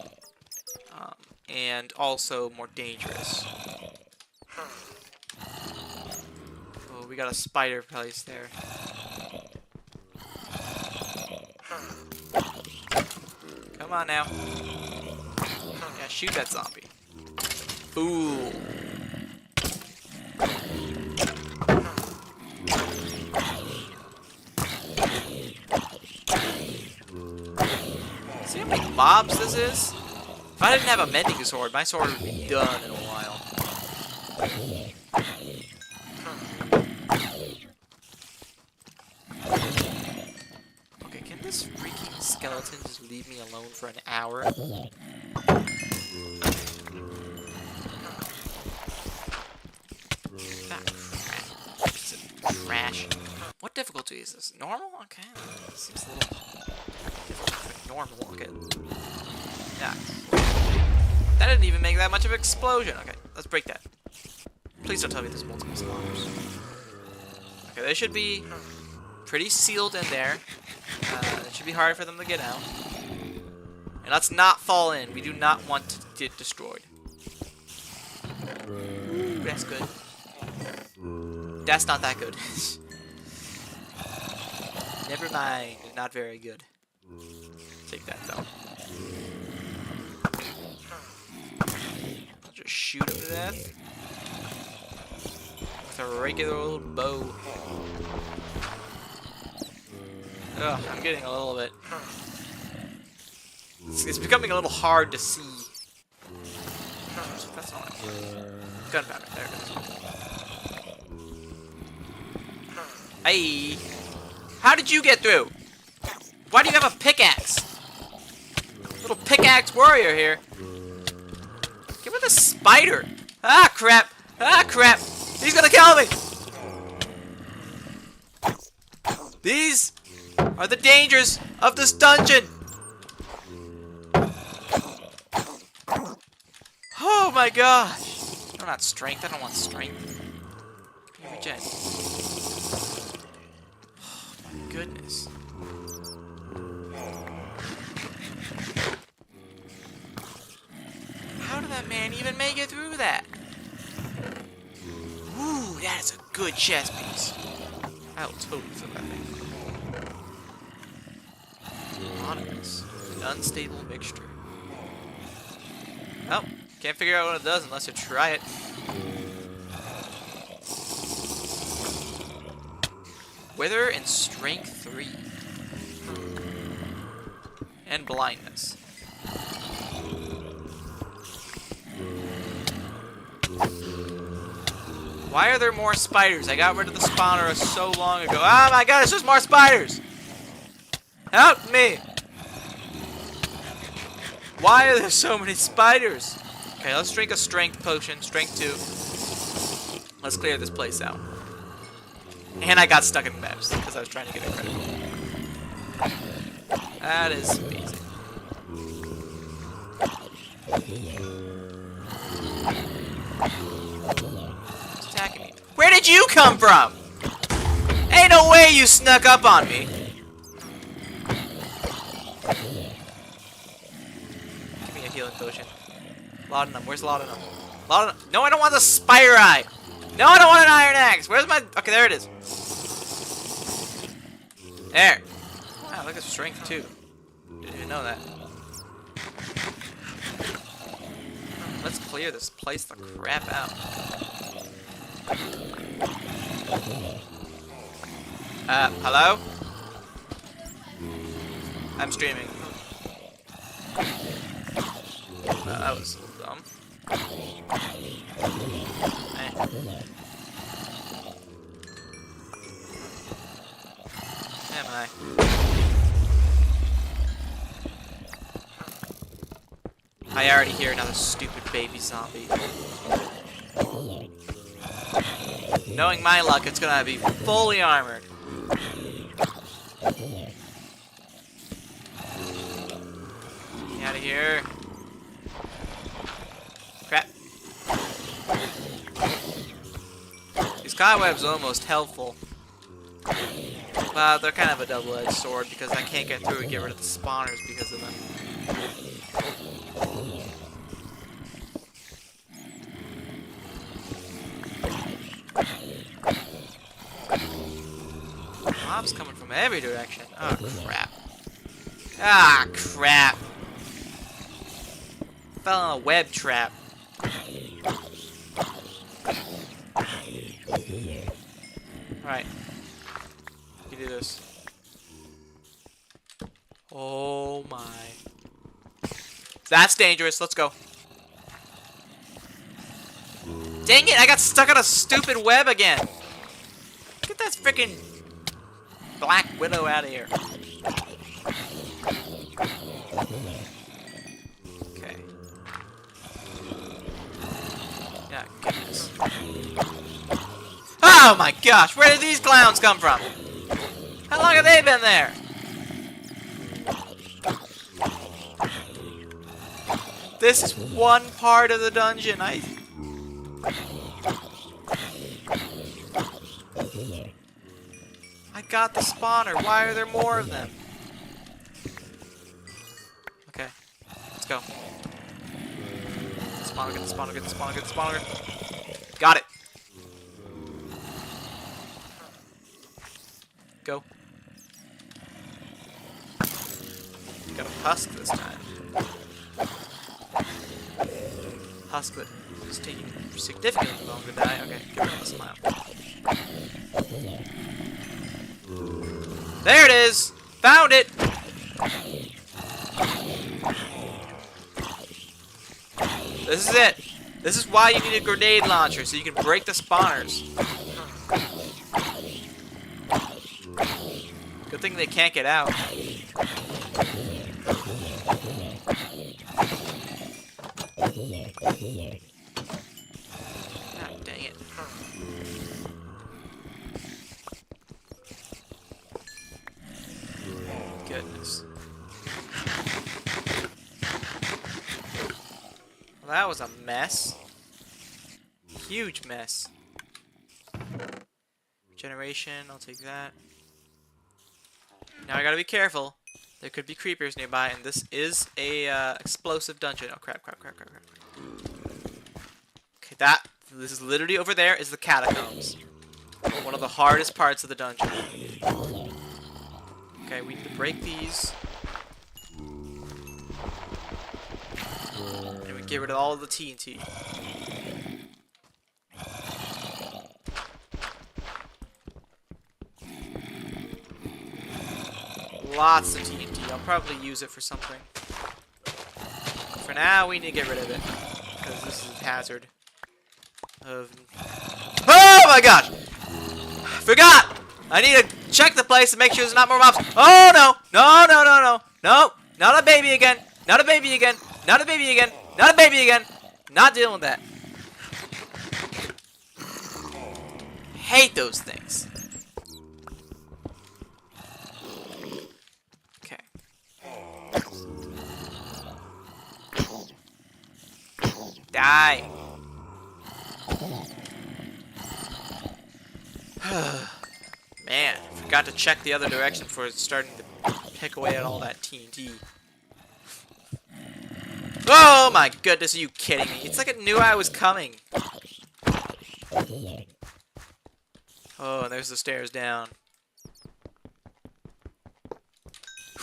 and also more dangerous. Oh, we got a spider place there. Come on now. Yeah, shoot that zombie. Ooh. See how many mobs this is? If I didn't have a mending sword, my sword would be done in a while. Okay, can this freaking skeleton just leave me alone for an hour? Piece of trash. What difficulty is this? Normal? Okay, seems a little difficult. Normal. Okay. Yeah. That didn't even make that much of an explosion. Okay, let's break that. Please don't tell me there's multiple spawners. Okay, they should be pretty sealed in there. It should be hard for them to get out. And let's not fall in. We do not want to get destroyed. Ooh, that's good. That's not that good. Never mind. Not very good. Take that though. I'll just shoot him to death with a regular old bow. Ugh, I'm getting a little bit... It's becoming a little hard to see. That's not it. Gunpowder, there it is. Hey! How did you get through? Why do you have a pickaxe? Little pickaxe warrior here. Get with a spider! Ah, crap! Ah, crap! He's gonna kill me! These are the dangers of this dungeon! Oh my gosh! No, not strength. I don't want strength. Give me regen. Oh my goodness. How did that man even make it through that? Ooh, that is a good chest piece. I will totally fill that thing. Anonymous. An unstable mixture. Oh, can't figure out what it does unless you try it. Wither and Strength 3. And Blindness. Why are there more spiders? I got rid of the spawner so long ago. Oh my god, it's just more spiders! Help me! Why are there so many spiders? Okay, let's drink a strength potion. Strength 2. Let's clear this place out. And I got stuck in maps because I was trying to get a critical. That is amazing. It's attacking me. Where did you come from? Ain't no way you snuck up on me. Give me a healing potion. Laudanum. Where's Laudanum? Laudanum. No, I don't want the spider eye. No, I don't want an iron axe. Where's my... Okay, there it is. There. Wow, look at strength too. Didn't even know that. Let's clear this place the crap out. Hello? I'm streaming. That was dumb. Am I? I already hear another stupid baby zombie. Knowing my luck, it's gonna be fully armored. Get out of here. Crap. These cobwebs are almost helpful. But they're kind of a double-edged sword because I can't get through and get rid of the spawners because of them. Mobs coming from every direction. Oh, crap. Ah, crap. Fell in a web trap. Alright. You do this. Oh my. That's dangerous. Let's go. Dang it, I got stuck on a stupid web again. Get that freaking Black Widow out of here. Okay. Yeah, goodness. Oh my gosh, where did these clowns come from? How long have they been there? This is one part of the dungeon. I got the spawner. Why are there more of them? Okay, let's go. Spawner, get the spawner, get the spawner, get the spawner. Got it. Go. Got a husk this time. Husk, but it's taking significantly longer to die. Okay, get rid of the slime. There it is! Found it! This is it. This is why you need a grenade launcher, so you can break the spawners. Good thing they can't get out. God dang it. Goodness. Well, that was a mess. Huge mess. Generation, I'll take that. Now I gotta be careful. There could be creepers nearby, and this is a explosive dungeon. Oh crap, crap, crap, crap, crap. Okay, this is literally over there is the catacombs. One of the hardest parts of the dungeon. Okay, we need to break these. And we get rid of all of the TNT. lots of TNT. I'll probably use it for something. For now, we need to get rid of it. Because this is a hazard. Oh my gosh! Forgot! I need to check the place and make sure there's not more mobs. Oh no! No, no, no, no! No! Not a baby again! Not a baby again! Not a baby again! Not a baby again! Not dealing with that. Hate those things. Okay. Die. Man, forgot to check the other direction before starting to pick away at all that TNT. Oh my goodness, are you kidding me? It's like it knew I was coming. Oh, and there's the stairs down.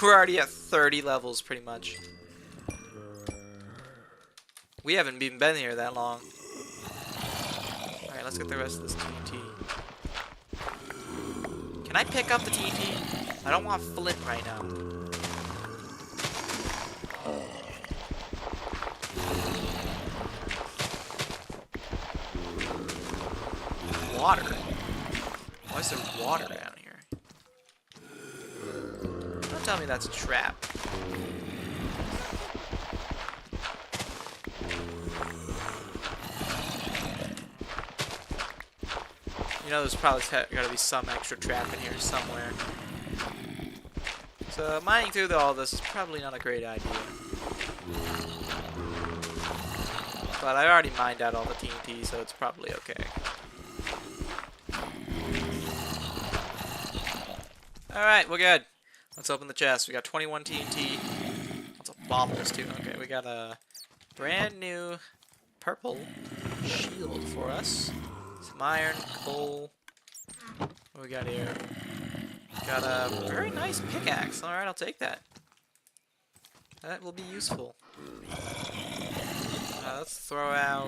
We're already at 30 levels, pretty much. We haven't even been here that long. Alright, let's get the rest of this TNT. Can I pick up the TNT? I don't want flint right now. Water? Why is there water down here? Don't tell me that's a trap. You know, there's probably got to be some extra trap in here somewhere. So mining through all this is probably not a great idea. But I already mined out all the TNT, so it's probably okay. Alright, we're good. Let's open the chest. We got 21 TNT. Lots of bottles, too. Okay, we got a brand new purple shield for us. Some iron, coal. What do we got here? Got a very nice pickaxe. Alright, I'll take that. That will be useful. Let's throw out...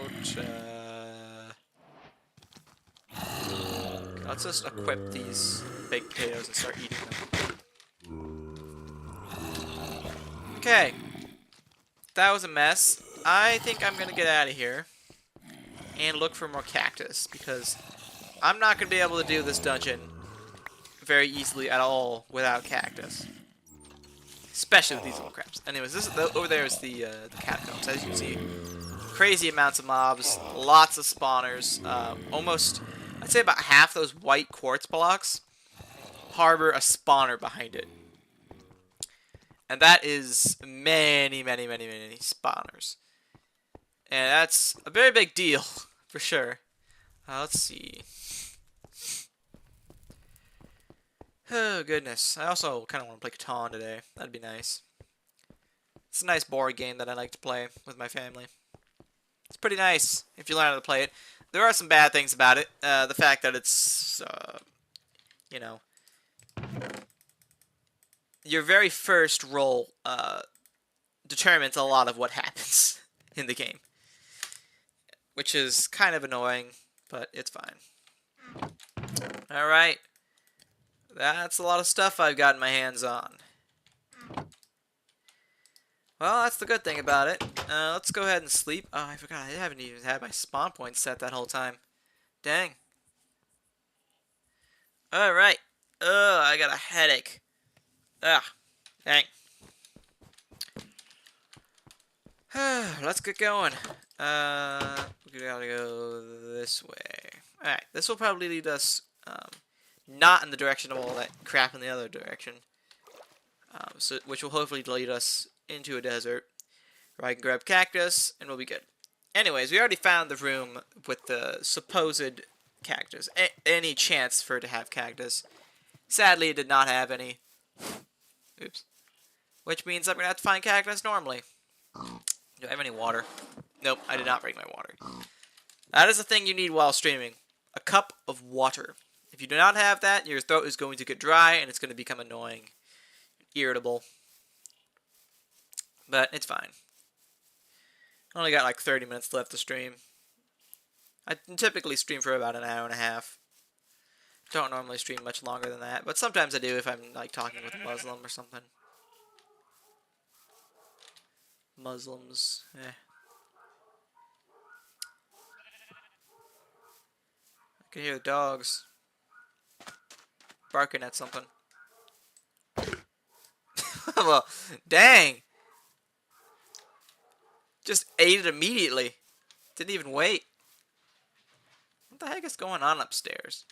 let's just equip these baked potatoes and start eating them. Okay. That was a mess. I think I'm gonna get out of here and look for more cactus, because I'm not gonna be able to do this dungeon very easily at all without cactus. Especially with these little crabs. Anyways, this over there is the catacombs. As you can see, crazy amounts of mobs, lots of spawners. Almost, I'd say about half those white quartz blocks harbor a spawner behind it. And that is many, many, many, many spawners. And that's a very big deal, for sure. Let's see. Oh, goodness. I also kind of want to play Catan today. That'd be nice. It's a nice board game that I like to play with my family. It's pretty nice if you learn how to play it. There are some bad things about it. The fact that it's, you know, your very first roll determines a lot of what happens in the game. Which is kind of annoying, but it's fine. Alright. That's a lot of stuff I've gotten my hands on. Well, that's the good thing about it. Let's go ahead and sleep. Oh, I forgot. I haven't even had my spawn point set that whole time. Dang. Alright. Ugh, I got a headache. Ah, dang. Let's get going. We gotta go this way. Alright, this will probably lead us not in the direction of all that crap in the other direction. Which will hopefully lead us into a desert where I can grab cactus and we'll be good. Anyways, we already found the room with the supposed cactus. Any chance for it to have cactus. Sadly, it did not have any. Oops. Which means I'm going to have to find cactus normally. Do I have any water? Nope, I did not bring my water. That is the thing you need while streaming. A cup of water. If you do not have that, your throat is going to get dry and it's going to become annoying. Irritable. But it's fine. I only got like 30 minutes left to stream. I typically stream for about an hour and a half. Don't normally stream much longer than that, but sometimes I do if I'm like talking with a Muslim or something. Muslims, eh. I can hear the dogs barking at something. Well, dang! Just ate it immediately. Didn't even wait. What the heck is going on upstairs?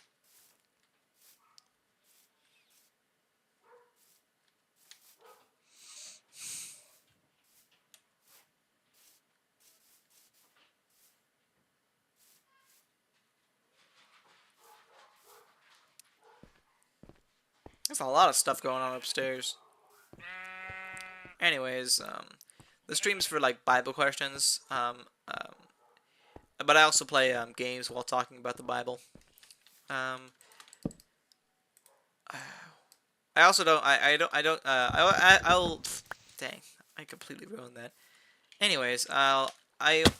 There's a lot of stuff going on upstairs. Anyways, the stream's for like Bible questions. But I also play games while talking about the Bible. I also don't. I'll. Dang, I completely ruined that. Anyways, I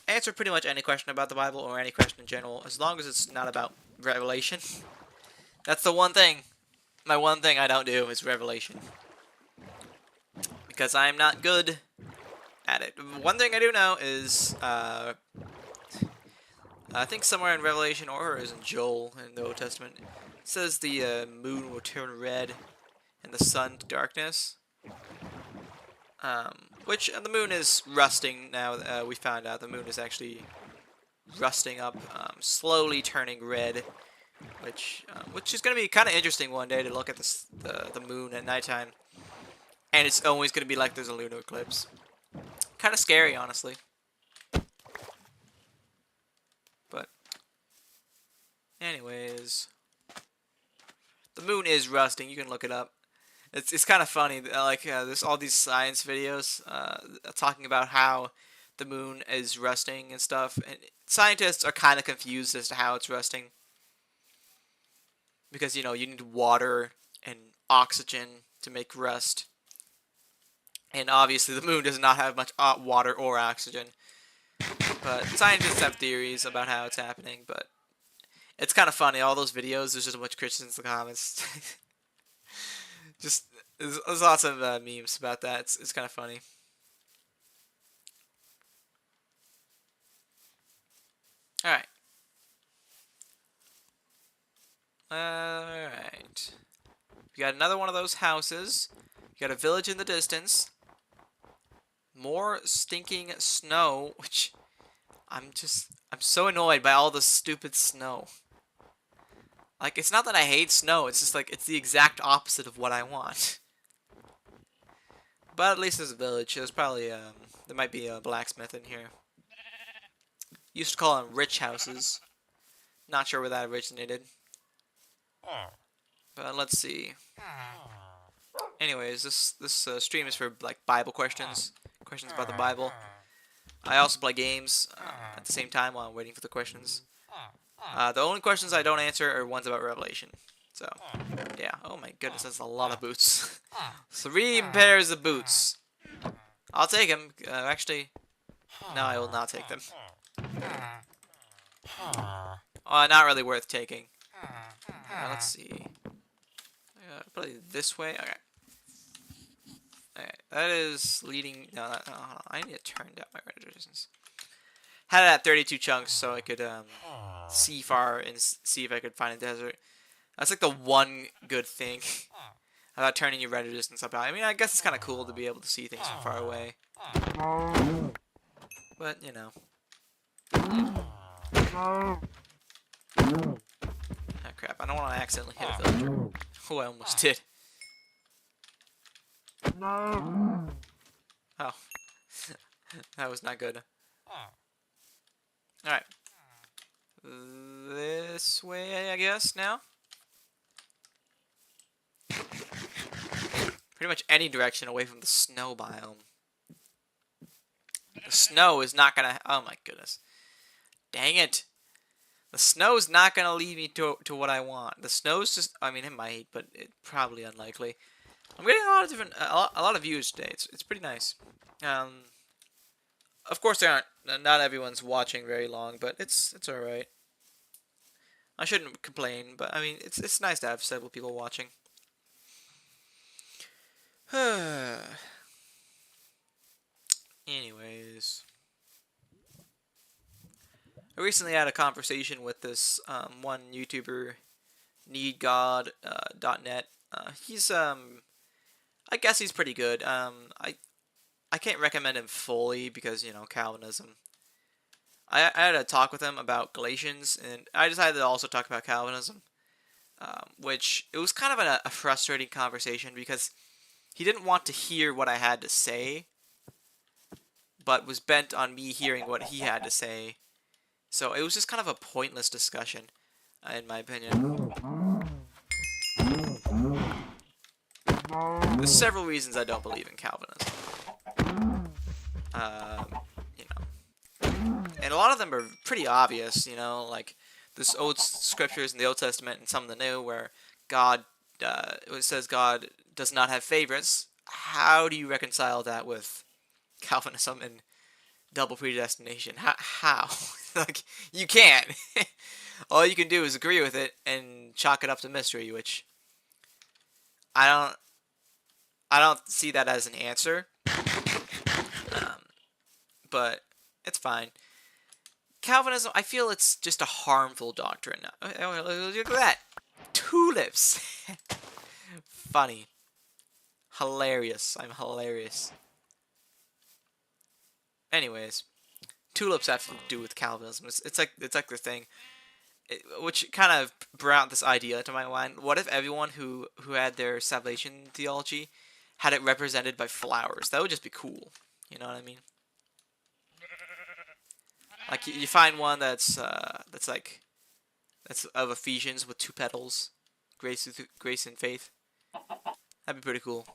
answer pretty much any question about the Bible or any question in general, as long as it's not about Revelation. That's the one thing. My one thing I don't do is Revelation. Because I'm not good at it. One thing I do know is, I think somewhere in Revelation, or is in Joel in the Old Testament, it says the moon will turn red and the sun to darkness. Which the moon is rusting now. We found out the moon is actually rusting up, slowly turning red, which is going to be kind of interesting one day to look at the moon at nighttime, and it's always going to be like there's a lunar eclipse. Kind of scary, honestly. But anyways, the moon is rusting. You can look it up. It's kind of funny. Like there's all these science videos talking about how the moon is rusting and stuff, and scientists are kind of confused as to how it's rusting because you need water and oxygen to make rust, and obviously the moon does not have much water or oxygen. But scientists have theories about how it's happening, but it's kind of funny. All those videos, there's just a bunch of Christians in the comments. Just there's lots of memes about that. It's kind of funny. All right. All right. We got another one of those houses. We got a village in the distance. More stinking snow, which I'm so annoyed by all the stupid snow. Like, it's not that I hate snow, it's just like, it's the exact opposite of what I want. But at least there's a village. There's probably, there might be a blacksmith in here. Used to call them rich houses. Not sure where that originated. But let's see. Anyways, this stream is for, like, Bible questions. Questions about the Bible. I also play games at the same time while I'm waiting for the questions. The only questions I don't answer are ones about Revelation. So, yeah. Oh my goodness, that's a lot of boots. 3 pairs of boots. I'll take them. Actually, no, I will not take them. Not really worth taking. Let's see. Probably this way. Okay. Alright, that is leading. No, hold on. I need to turn down my render distance. Had it at 32 chunks so I could see far and see if I could find a desert. That's like the one good thing about turning your render distance up. I mean, I guess it's kind of cool to be able to see things from far away. But, you know. Oh crap, I don't want to accidentally hit a villager. Oh, I almost did. Oh. That was not good. Alright. This way, I guess, now? Pretty much any direction away from the snow biome. The snow is not gonna... Oh my goodness. Dang it. The snow is not gonna lead me to what I want. The snow's just... I mean, it might, but it's probably unlikely. I'm getting a lot of different... a lot of views today. It's pretty nice. Of course, there aren't... Not everyone's watching very long, but it's alright. I shouldn't complain, but I mean, it's nice to have several people watching. Anyways, I recently had a conversation with this one YouTuber, NeedGod.net. He's I guess he's pretty good. I can't recommend him fully because Calvinism. I had a talk with him about Galatians, and I decided to also talk about Calvinism, which it was kind of a frustrating conversation because he didn't want to hear what I had to say, but was bent on me hearing what he had to say. So it was just kind of a pointless discussion, in my opinion. There's several reasons I don't believe in Calvinism. You know, and a lot of them are pretty obvious. Like this old scriptures in the Old Testament and some of the New, where it says God does not have favorites. How do you reconcile that with Calvinism and double predestination? How? Like, you can't. All you can do is agree with it and chalk it up to mystery, which I don't see that as an answer. But it's fine. Calvinism, I feel it's just a harmful doctrine. Look at that. Tulips. Funny. Hilarious. I'm hilarious. Anyways, tulips have to do with Calvinism. It's like the thing, which kind of brought this idea into my mind. What if everyone who had their salvation theology had it represented by flowers? That would just be cool. You know what I mean? Like you find one that's of Ephesians with 2 petals, grace and faith. That'd be pretty cool.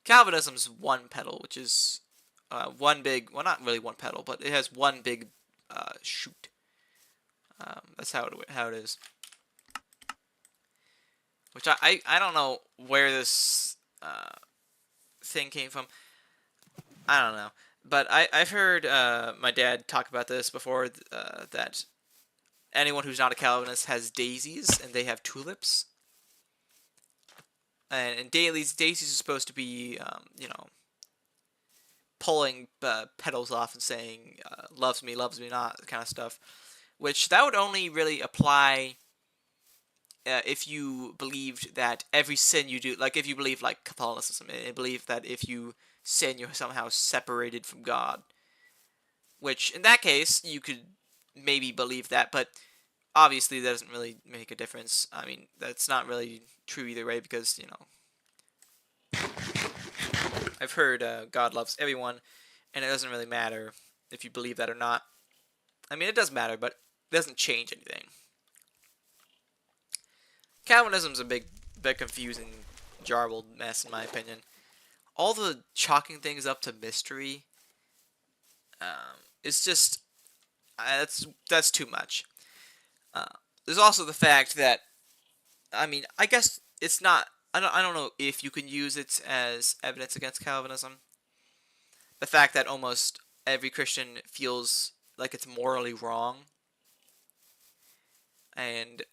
Calvinism's 1 petal, which is one big, well, not really 1 petal, but it has 1 big shoot. That's how it is. Which I don't know where this thing came from. I don't know. But I've heard my dad talk about this before, that anyone who's not a Calvinist has daisies, and they have tulips. And daisies are supposed to be, pulling petals off and saying, loves me not, kind of stuff. Which that would only really apply if you believed that every sin you do, like if you believe like Catholicism, and believe that if you sin, you're somehow separated from God. Which, in that case, you could maybe believe that, but obviously that doesn't really make a difference. I mean, that's not really true either way, because, I've heard God loves everyone, and it doesn't really matter if you believe that or not. I mean, it does matter, but it doesn't change anything. Calvinism's a big confusing, jarbled mess, in my opinion. All the chalking things up to mystery, it's just that's too much. There's also the fact that, I mean, I guess it's not. I don't know if you can use it as evidence against Calvinism. The fact that almost every Christian feels like it's morally wrong, and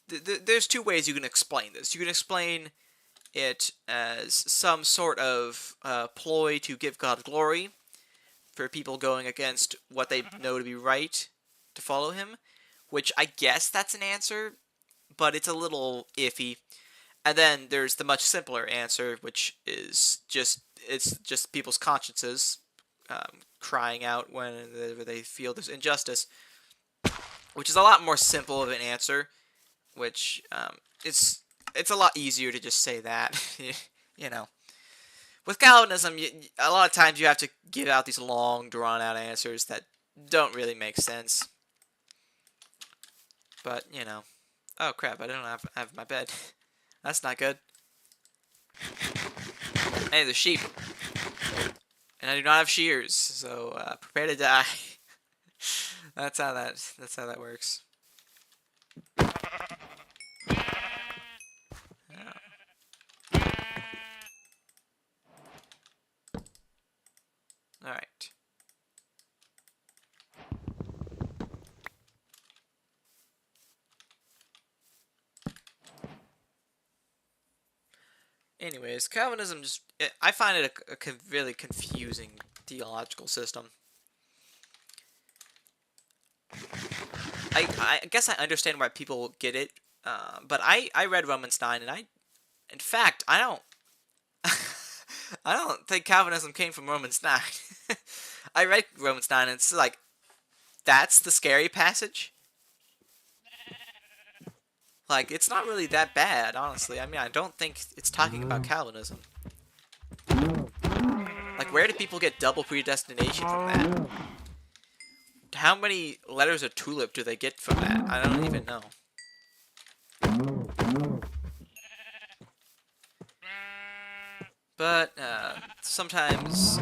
there's 2 ways you can explain this. You can explain it as some sort of ploy to give God glory for people going against what they know to be right to follow him, which I guess that's an answer, but it's a little iffy. And then there's the much simpler answer, which is it's just people's consciences crying out whenever they feel there's injustice, which is a lot more simple of an answer, which it's a lot easier to just say that. With Calvinism, a lot of times you have to give out these long, drawn-out answers that don't really make sense. But, oh crap, I don't have my bed. That's not good. Hey, the sheep. And I do not have shears, so prepare to die. That's how that works. Alright. Anyways, Calvinism I find it a really confusing theological system. I guess I understand why people get it, but I read Romans 9, and in fact, I don't, I don't think Calvinism came from Romans 9. I read Romans 9, and it's like, that's the scary passage? Like, it's not really that bad, honestly. I mean, I don't think it's talking about Calvinism. Like, where do people get double predestination from that? How many letters of tulip do they get from that? I don't even know. But, sometimes...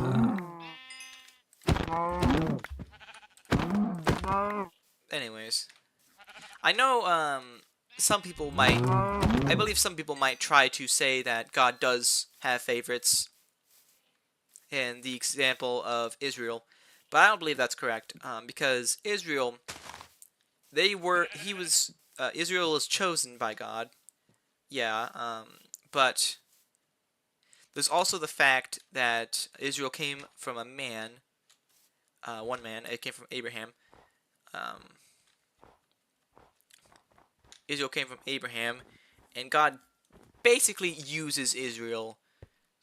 anyways. I know, some people might... I believe some people might try to say that God does have favorites in the example of Israel, but I don't believe that's correct, because Israel, Israel was chosen by God, yeah, but there's also the fact that Israel came from a man, one man, it came from Abraham. Israel came from Abraham, and God basically uses Israel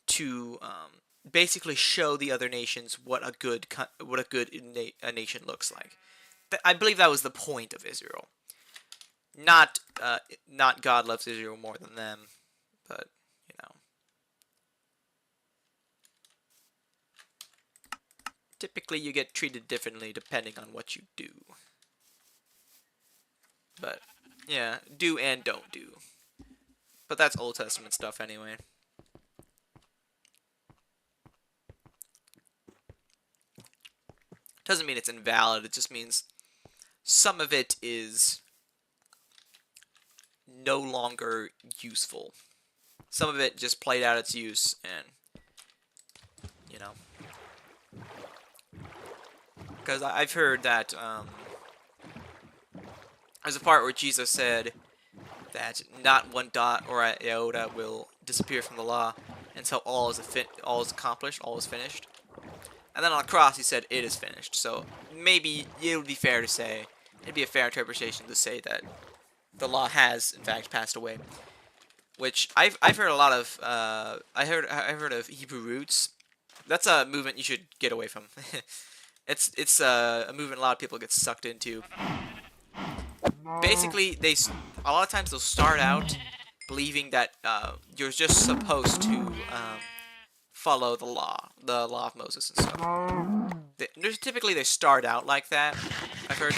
to basically show the other nations what a good nation looks like. I believe that was the point of Israel. Not God loves Israel more than them, but you know. Typically, you get treated differently depending on what you do. But yeah, do and don't do. But that's Old Testament stuff anyway. Doesn't mean it's invalid, it just means some of it is no longer useful. Some of it just played out its use, and, you know. Because I've heard that, there's a part where Jesus said that not one dot or an iota will disappear from the law until all is accomplished, all is finished. And then on the cross, he said, "It is finished." So maybe it would be fair to say, it'd be a fair interpretation to say that the law has, in fact, passed away. Which I've heard a lot of. I've heard of Hebrew Roots. That's a movement you should get away from. it's a movement a lot of people get sucked into. Basically, a lot of times they'll start out believing that you're just supposed to follow the law of Moses and stuff. Typically, they start out like that, I've heard.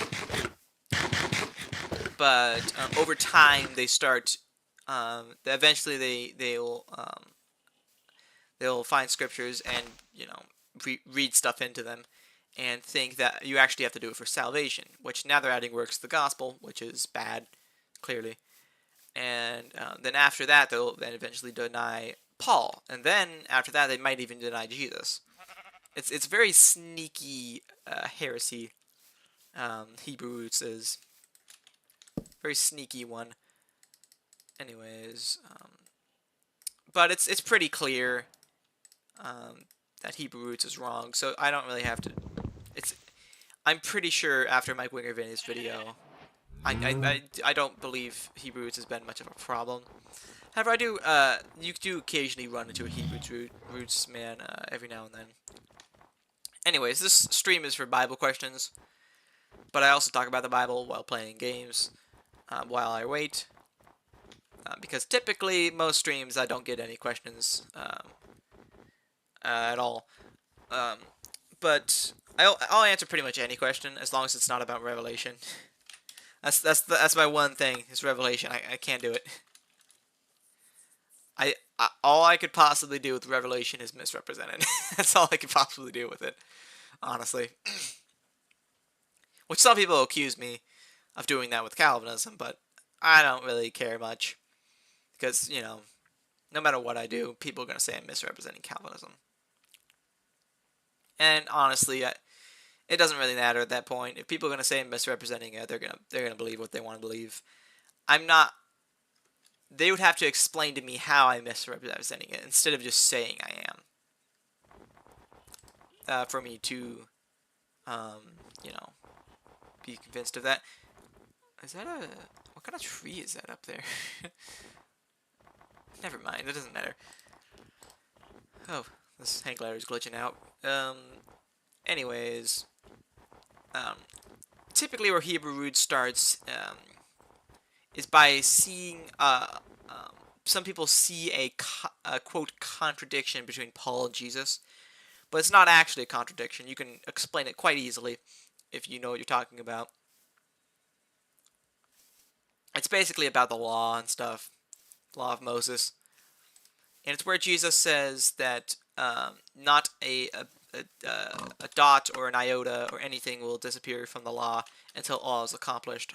But over time, they start. Eventually, they'll find scriptures and read stuff into them, and think that you actually have to do it for salvation. Which now they're adding works to the gospel, which is bad, clearly. And then after that, they'll then eventually deny Paul, and then after that, they might even deny Jesus. It's very sneaky heresy. Hebrew Roots is very sneaky one. Anyways, but it's pretty clear that Hebrew Roots is wrong, so I don't really have to. I'm pretty sure after Mike Wingervin's video, I don't believe Hebrew Roots has been much of a problem. However, you do occasionally run into a Hebrew Roots man every now and then. Anyways, this stream is for Bible questions, but I also talk about the Bible while playing games, while I wait, because typically most streams I don't get any questions at all. But I'll answer pretty much any question as long as it's not about Revelation. That's my one thing is Revelation. I can't do it. All I could possibly do with Revelation is misrepresented. That's all I could possibly do with it, honestly. Which some people accuse me of doing that with Calvinism, but I don't really care much. Because, no matter what I do, people are going to say I'm misrepresenting Calvinism. And honestly, it doesn't really matter at that point. If people are going to say I'm misrepresenting it, they're gonna believe what they want to believe. I'm not they would have to explain to me how I'm misrepresenting it instead of just saying I am. For me to, you know, be convinced of that. Is that a... What kind of tree is that up there? Never mind, it doesn't matter. Oh, this hang glider is glitching out. Anyways, typically where Hebrew Root starts is by seeing, some people see a quote contradiction between Paul and Jesus, but it's not actually a contradiction. You can explain it quite easily if you know what you're talking about. It's basically about the law and stuff, law of Moses, and it's where Jesus says that not a dot or an iota or anything will disappear from the law until all is accomplished.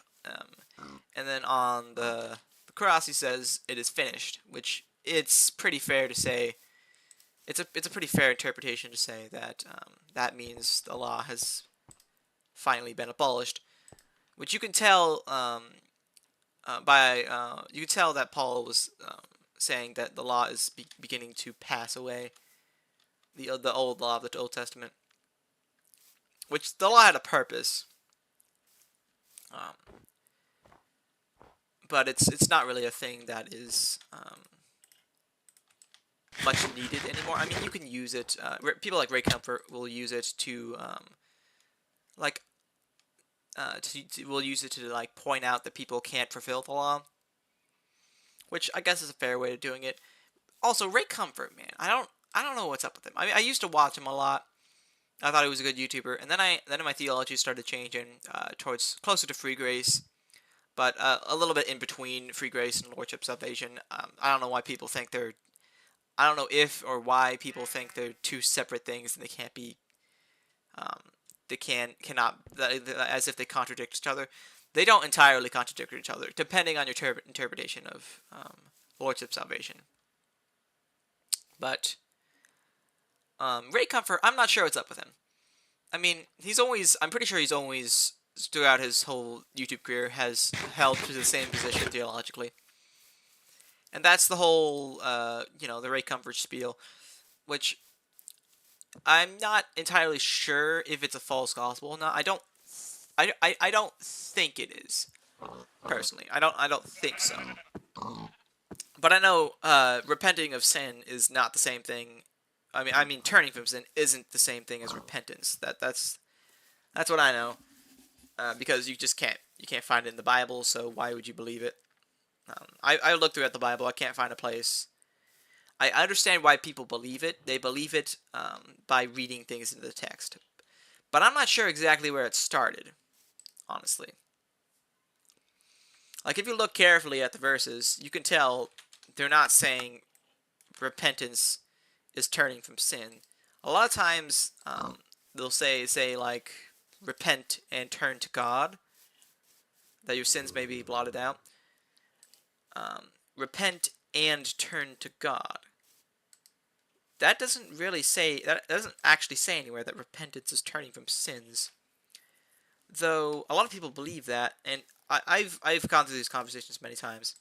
And then on the cross he says it is finished, which it's pretty fair to say. It's a pretty fair interpretation to say that that means the law has finally been abolished, which you can tell you can tell that Paul was saying that the law is beginning to pass away. The old law of the Old Testament, which the law had a purpose, but it's not really a thing that is much needed anymore. I mean, you can use it. People like Ray Comfort will use it to will use it to like point out that people can't fulfill the law, which I guess is a fair way of doing it. Also, Ray Comfort, man, I don't know what's up with him. I mean, I used to watch him a lot. I thought he was a good YouTuber, and then my theology started changing towards closer to free grace, but a little bit in between free grace and lordship salvation. I don't know why people think they're. I don't know if or why people think they're two separate things and they can't be. They cannot, as if they contradict each other. They don't entirely contradict each other, depending on your interpretation of lordship salvation. But Ray Comfort, I'm not sure what's up with him. I mean, I'm pretty sure he's always, throughout his whole YouTube career, has held to the same position theologically. And that's the whole, the Ray Comfort spiel, which I'm not entirely sure if it's a false gospel or not. I don't think it is, personally. I don't think so. But I know repenting of sin is not the same thing. I mean, turning from sin isn't the same thing as repentance. That's what I know. Because you can't find it in the Bible. So why would you believe it? I looked throughout the Bible. I can't find a place. I understand why people believe it. They believe it by reading things into the text. But I'm not sure exactly where it started, honestly. Like, if you look carefully at the verses, you can tell they're not saying repentance is turning from sin. A lot of times, they'll say like, repent and turn to God, that your sins may be blotted out. Repent and turn to God. That doesn't actually say anywhere that repentance is turning from sins. Though a lot of people believe that, and I've gone through these conversations many times.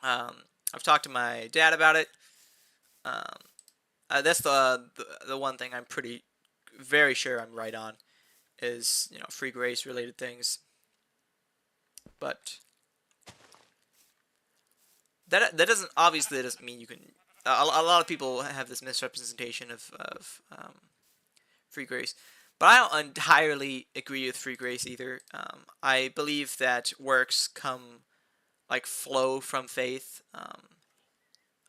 I've talked to my dad about it. That's the one thing I'm very sure I'm right on, is free grace related things. But that doesn't mean you can. A lot of people have this misrepresentation of free grace, but I don't entirely agree with free grace either. I believe that works flow from faith,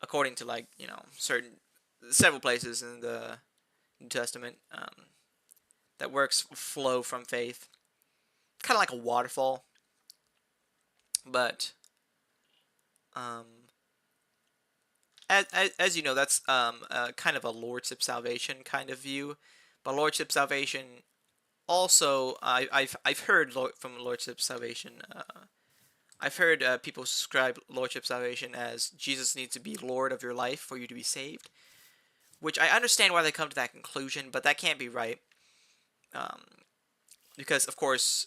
according to several places in the New Testament, that works flow from faith, kind of like a waterfall. But as you know, that's kind of a lordship salvation kind of view. But lordship salvation also, I've heard from lordship salvation. I've heard people describe lordship salvation as Jesus needs to be Lord of your life for you to be saved, which I understand why they come to that conclusion, but that can't be right, because of course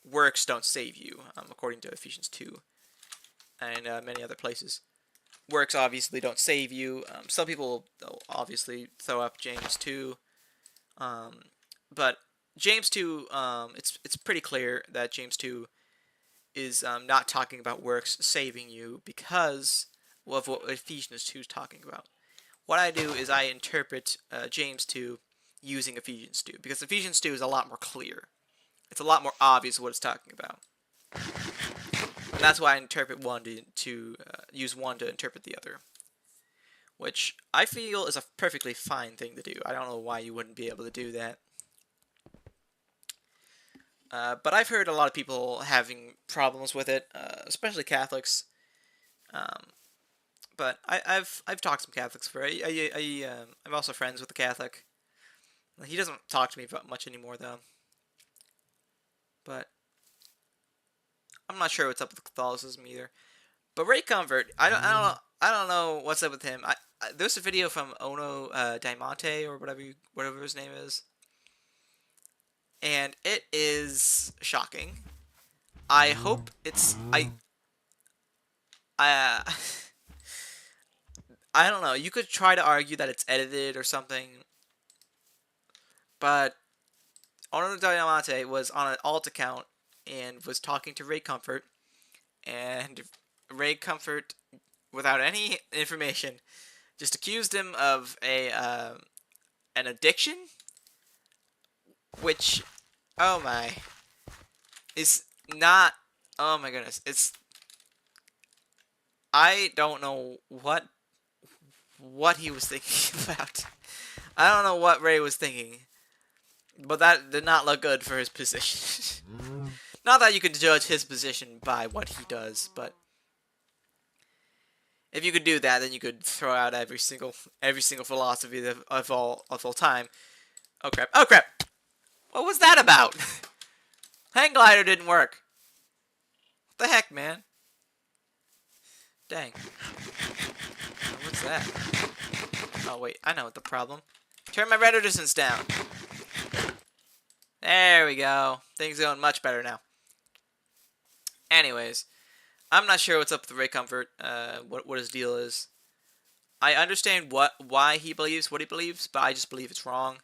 works don't save you, according to Ephesians 2. and many other places. Works obviously don't save you. Some people obviously throw up James 2, but James 2, it's pretty clear that James 2 is not talking about works saving you because of what Ephesians 2 is talking about. What I do is I interpret James 2 using Ephesians 2 because Ephesians 2 is a lot more clear. It's a lot more obvious what it's talking about. And that's why I interpret one to use one to interpret the other, which I feel is a perfectly fine thing to do. I don't know why you wouldn't be able to do that. But I've heard a lot of people having problems with it, especially Catholics. But I've talked to some Catholics for I'm also friends with a Catholic. He doesn't talk to me about much anymore though. But I'm not sure what's up with Catholicism either. But Ray Comfort, I don't know what's up with him. There's a video from Ono Diamante or whatever his name is, and it is shocking. I hope it's I don't know. You could try to argue that it's edited or something, but Ono Diamante was on an alt account and was talking to Ray Comfort, and Ray Comfort, without any information, just accused him of an addiction, which, oh my, is not, oh my goodness, I don't know what he was thinking about. I don't know what Ray was thinking, but that did not look good for his position. Not that you could judge his position by what he does, but if you could do that, then you could throw out every single philosophy of all time. Oh crap! Oh crap! What was that about? Hang glider didn't work. What the heck, man? Dang. What's that? Oh wait, I know what the problem. Turn my rudder distance down. There we go. Things are going much better now. Anyways, I'm not sure what's up with Ray Comfort. What his deal is. I understand why he believes what he believes, but I just believe it's wrong,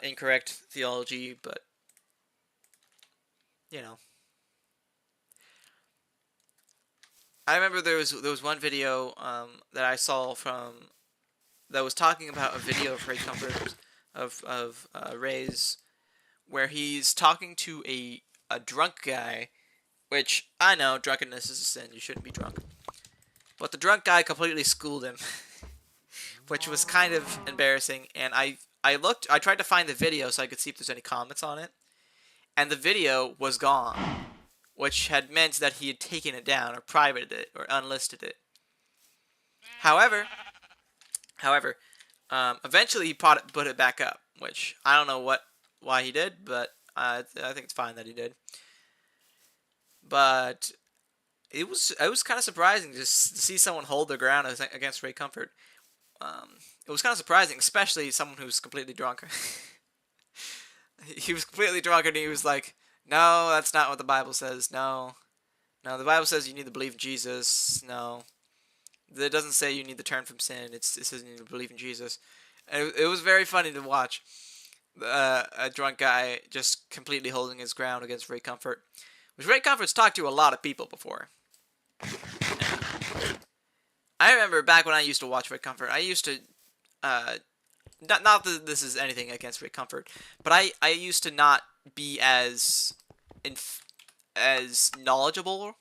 incorrect theology. But you know, I remember there was one video that I saw that was talking about a video of Ray Comfort of Ray's, where he's talking to a drunk guy. Which, I know, drunkenness is a sin, you shouldn't be drunk. But the drunk guy completely schooled him. Which was kind of embarrassing, and I tried to find the video so I could see if there's any comments on it. And the video was gone. Which had meant that he had taken it down, or privated it, or unlisted it. However, eventually he put it back up. Which, I don't know why he did, but I think it's fine that he did. But it was kind of surprising just to see someone hold their ground against Ray Comfort. It was kind of surprising, especially someone who's completely drunk. He was completely drunk and he was like, "No, that's not what the Bible says. No, the Bible says you need to believe in Jesus. No, it doesn't say you need to turn from sin. It says you need to believe in Jesus." And it was very funny to watch a drunk guy just completely holding his ground against Ray Comfort. Which Ray Comfort's talked to a lot of people before. I remember back when I used to watch Ray Comfort, I used to, not that this is anything against Ray Comfort, but I used to not be as knowledgeable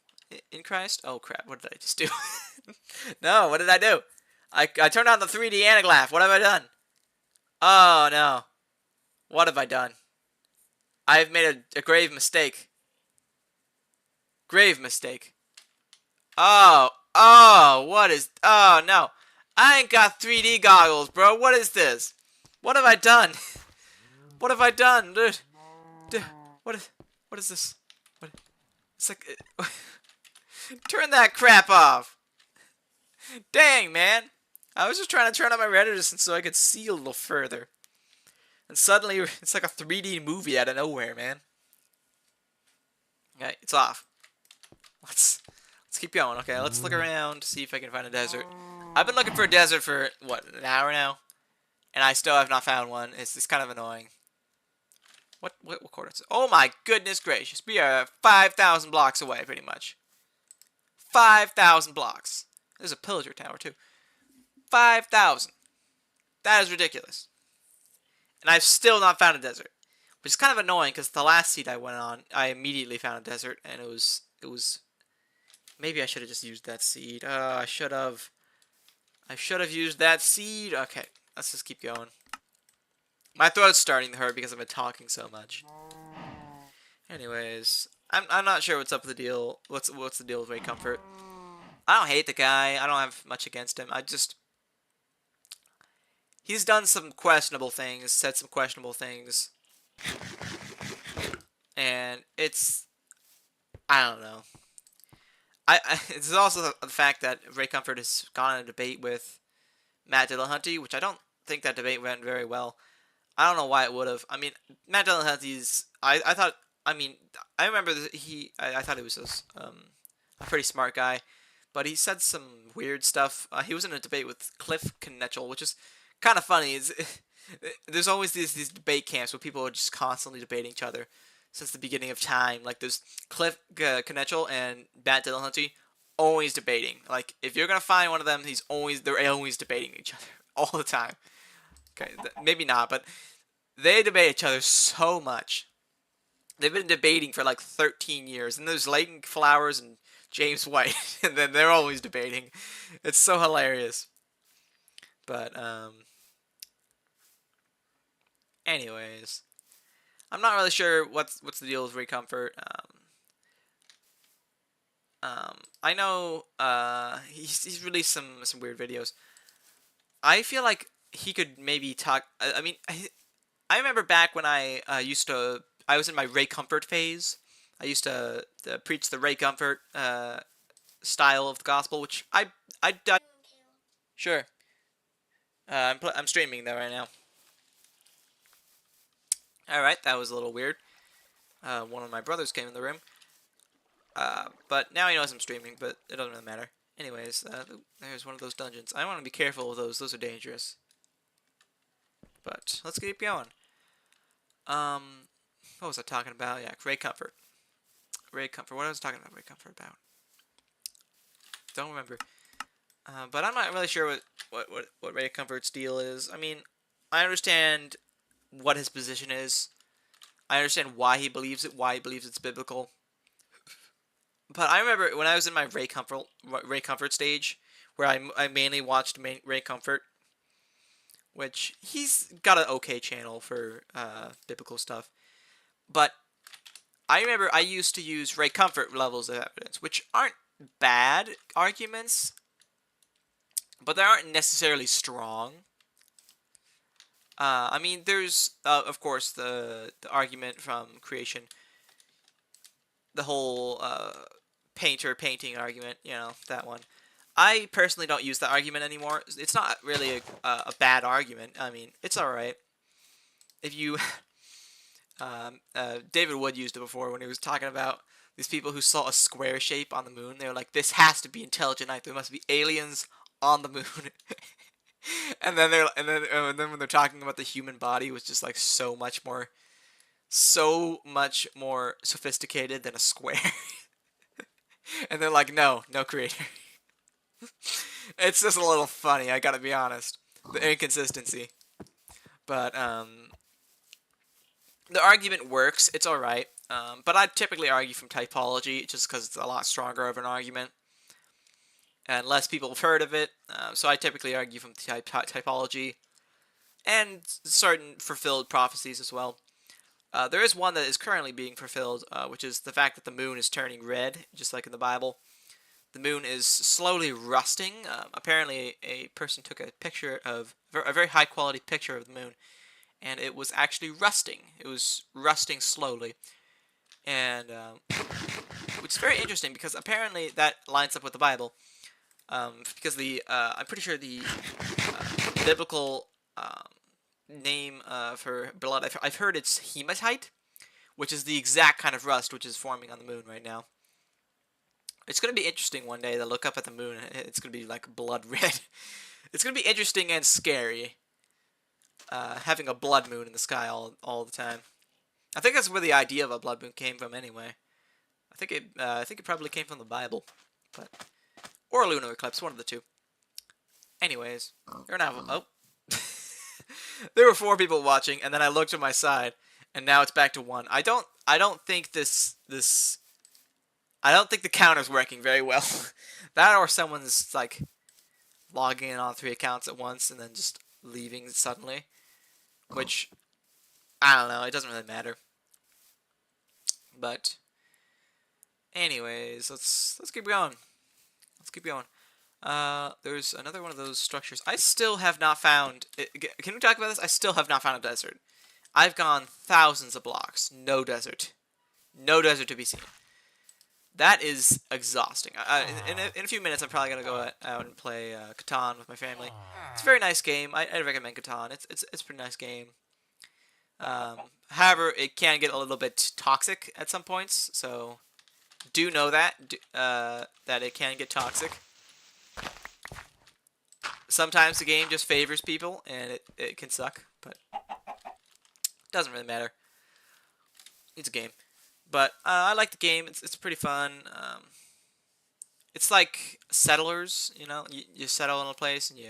in Christ. Oh crap, what did I just do? No, what did I do? I turned on the 3D anaglyph. What have I done? Oh no. What have I done? I've made a grave mistake. Grave mistake. Oh, what is... Oh, no. I ain't got 3D goggles, bro. What is this? What have I done? What have I done, dude? What is this? It's like... Turn that crap off. Dang, man. I was just trying to turn on my render distance so I could see a little further. And suddenly, it's like a 3D movie out of nowhere, man. Okay, it's off. Let's Let's keep going. Okay, let's look around, see if I can find a desert. I've been looking for a desert for, what, an hour now? And I still have not found one. It's kind of annoying. What coordinates? Oh my goodness gracious. We are 5,000 blocks away, pretty much. 5,000 blocks. There's a pillager tower, too. 5,000. That is ridiculous. And I've still not found a desert. Which is kind of annoying, because the last seed I went on, I immediately found a desert, and it was... Maybe I should have just used that seed. I should have. I should have used that seed. Okay, let's just keep going. My throat's starting to hurt because I've been talking so much. Anyways, I'm not sure what's up with the deal. What's the deal with Ray Comfort? I don't hate the guy. I don't have much against him. He's done some questionable things, said some questionable things, and I don't know. It's also the fact that Ray Comfort has gone in a debate with Matt Dillahunty, which I don't think that debate went very well. I don't know why it would have. I mean, Matt Dillahunty's. I thought. I mean, I remember that I thought he was a pretty smart guy, but he said some weird stuff. He was in a debate with Cliff Knetchel, which is kind of funny. There's always these debate camps where people are just constantly debating each other since the beginning of time. Like, there's Cliff Knetchel and Matt Dillahunty always debating. Like, if you're gonna find one of them, they're always debating each other all the time. Okay, maybe not, but they debate each other so much. They've been debating for like 13 years, and there's Leighton Flowers and James White, and then they're always debating. It's so hilarious. But anyways, I'm not really sure what's the deal with Ray Comfort. I know he's released some weird videos. I feel like he could maybe talk. I mean, I remember back when I was in my Ray Comfort phase. I used to preach the Ray Comfort style of the gospel, which I sure. I'm streaming that right now. All right, that was a little weird. One of my brothers came in the room. But now he knows I'm streaming, but it doesn't really matter. Anyways, there's one of those dungeons. I want to be careful with those. Those are dangerous. But let's keep going. What was I talking about? Yeah, Ray Comfort. Ray Comfort. What was I talking about Ray Comfort about? Don't remember. But I'm not really sure what Ray Comfort's deal is. I mean, I understand what his position is. I understand why he believes it, why he believes it's biblical. But I remember when I was in my Ray Comfort stage, where I mainly watched Ray Comfort, which he's got an okay channel for biblical stuff. But I remember I used to use Ray Comfort levels of evidence, which aren't bad arguments, but they aren't necessarily strong. I mean, there's, of course, the argument from creation. The whole painter painting argument, you know, that one. I personally don't use that argument anymore. It's not really a bad argument. I mean, it's alright. If you... David Wood used it before when he was talking about these people who saw a square shape on the moon. They were like, this has to be intelligent life. There must be aliens on the moon. And then when they're talking about the human body, it was just like so much more sophisticated than a square. And they're like, no creator. It's just a little funny, I gotta be honest. The inconsistency. But the argument works, it's alright. But I typically argue from typology just because it's a lot stronger of an argument. And less people have heard of it. So I typically argue from typology. And certain fulfilled prophecies as well. There is one that is currently being fulfilled, which is the fact that the moon is turning red, just like in the Bible. The moon is slowly rusting. Apparently, a person took a very high quality picture of the moon, and it was actually rusting. It was rusting slowly, and which is very interesting because apparently that lines up with the Bible. Because I'm pretty sure the biblical name for blood, I've heard it's hematite, which is the exact kind of rust which is forming on the moon right now. It's gonna be interesting one day to look up at the moon. It's gonna be like blood red. It's gonna be interesting and scary. Having a blood moon in the sky all the time. I think that's where the idea of a blood moon came from, anyway. I think it probably came from the Bible, but or a lunar eclipse, one of the two. Anyways, there are now there were 4 people watching, and then I looked to my side, and now it's back to 1. I don't think I don't think the counter's working very well. That or someone's like logging in on 3 accounts at once and then just leaving suddenly, which I don't know. It doesn't really matter. But anyways, let's keep going. Let's keep going. There's another one of those structures. I still have not found. Can we talk about this? I still have not found a desert. I've gone thousands of blocks. No desert. No desert to be seen. That is exhausting. In a few minutes, I'm probably gonna go out and play Catan with my family. It's a very nice game. I recommend Catan. It's a pretty nice game. However, it can get a little bit toxic at some points. So do know that that it can get toxic. Sometimes the game just favors people, and it can suck, but it doesn't really matter. It's a game. But I like the game. It's pretty fun. It's like Settlers, you know. You settle in a place, and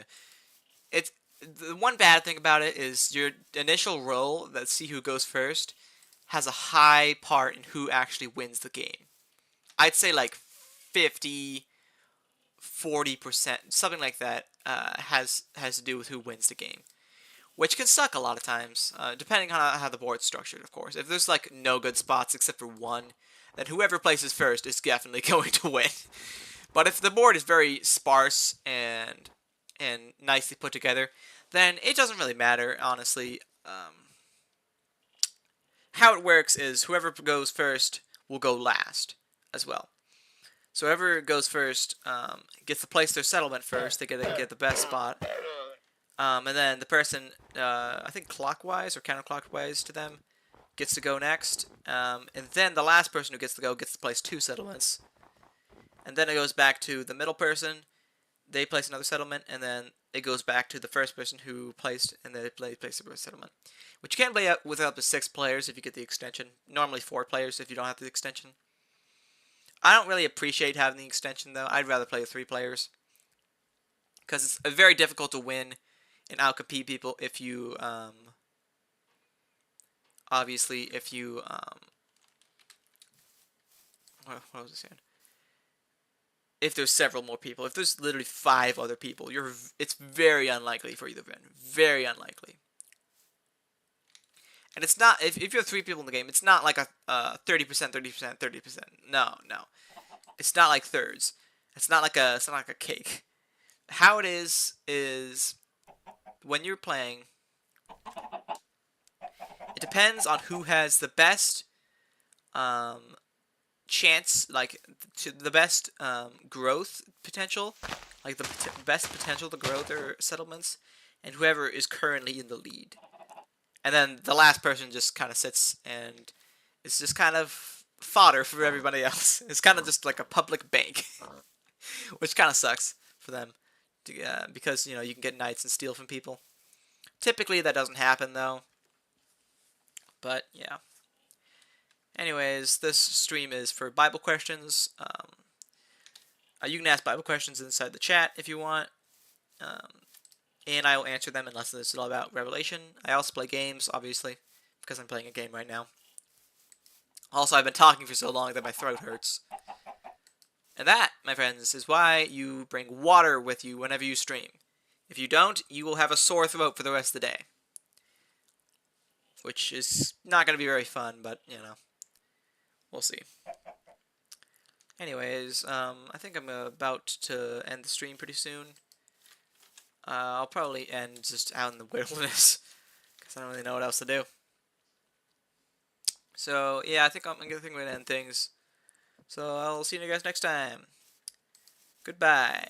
it's the one bad thing about it is your initial roll, that see who goes first, has a high part in who actually wins the game. I'd say like 50, 40%, something like that, has to do with who wins the game, which can suck a lot of times, depending on how the board's structured, of course. If there's like no good spots except for one, then whoever places first is definitely going to win. But if the board is very sparse and nicely put together, then it doesn't really matter, honestly. How it works is whoever goes first will go last as well. So whoever goes first gets to place their settlement first. They get the best spot. And then the person, I think clockwise or counterclockwise to them, gets to go next. And then the last person who gets to go gets to place 2 settlements. And then it goes back to the middle person. They place another settlement, and then it goes back to the first person who placed, and they place the first settlement. Which you can play with up to 6 players if you get the extension. Normally 4 players if you don't have the extension. I don't really appreciate having the extension, though. I'd rather play with 3 players. Because it's very difficult to win and outcompete people if you, obviously, if you, what was I saying? If there's several more people. If there's literally 5 other people, it's very unlikely for you to win. Very unlikely. And it's not, if you have 3 people in the game, it's not like a 30%, 30%, 30%. No. It's not like thirds. It's not like a cake. How it is when you're playing, it depends on who has the best chance, like the best growth potential, like the best potential to grow their settlements, and whoever is currently in the lead. And then the last person just kind of sits and it's just kind of fodder for everybody else. It's kind of just like a public bank, which kind of sucks for them, because you can get knights and steal from people. Typically that doesn't happen though. But yeah. Anyways, this stream is for Bible questions. You can ask Bible questions inside the chat if you want. And I will answer them unless this is all about Revelation. I also play games, obviously, because I'm playing a game right now. Also, I've been talking for so long that my throat hurts. And that, my friends, is why you bring water with you whenever you stream. If you don't, you will have a sore throat for the rest of the day. Which is not going to be very fun, but, we'll see. Anyways, I think I'm about to end the stream pretty soon. I'll probably end just out in the wilderness, because I don't really know what else to do. So, yeah, I think I'm going to end things. So, I'll see you guys next time. Goodbye.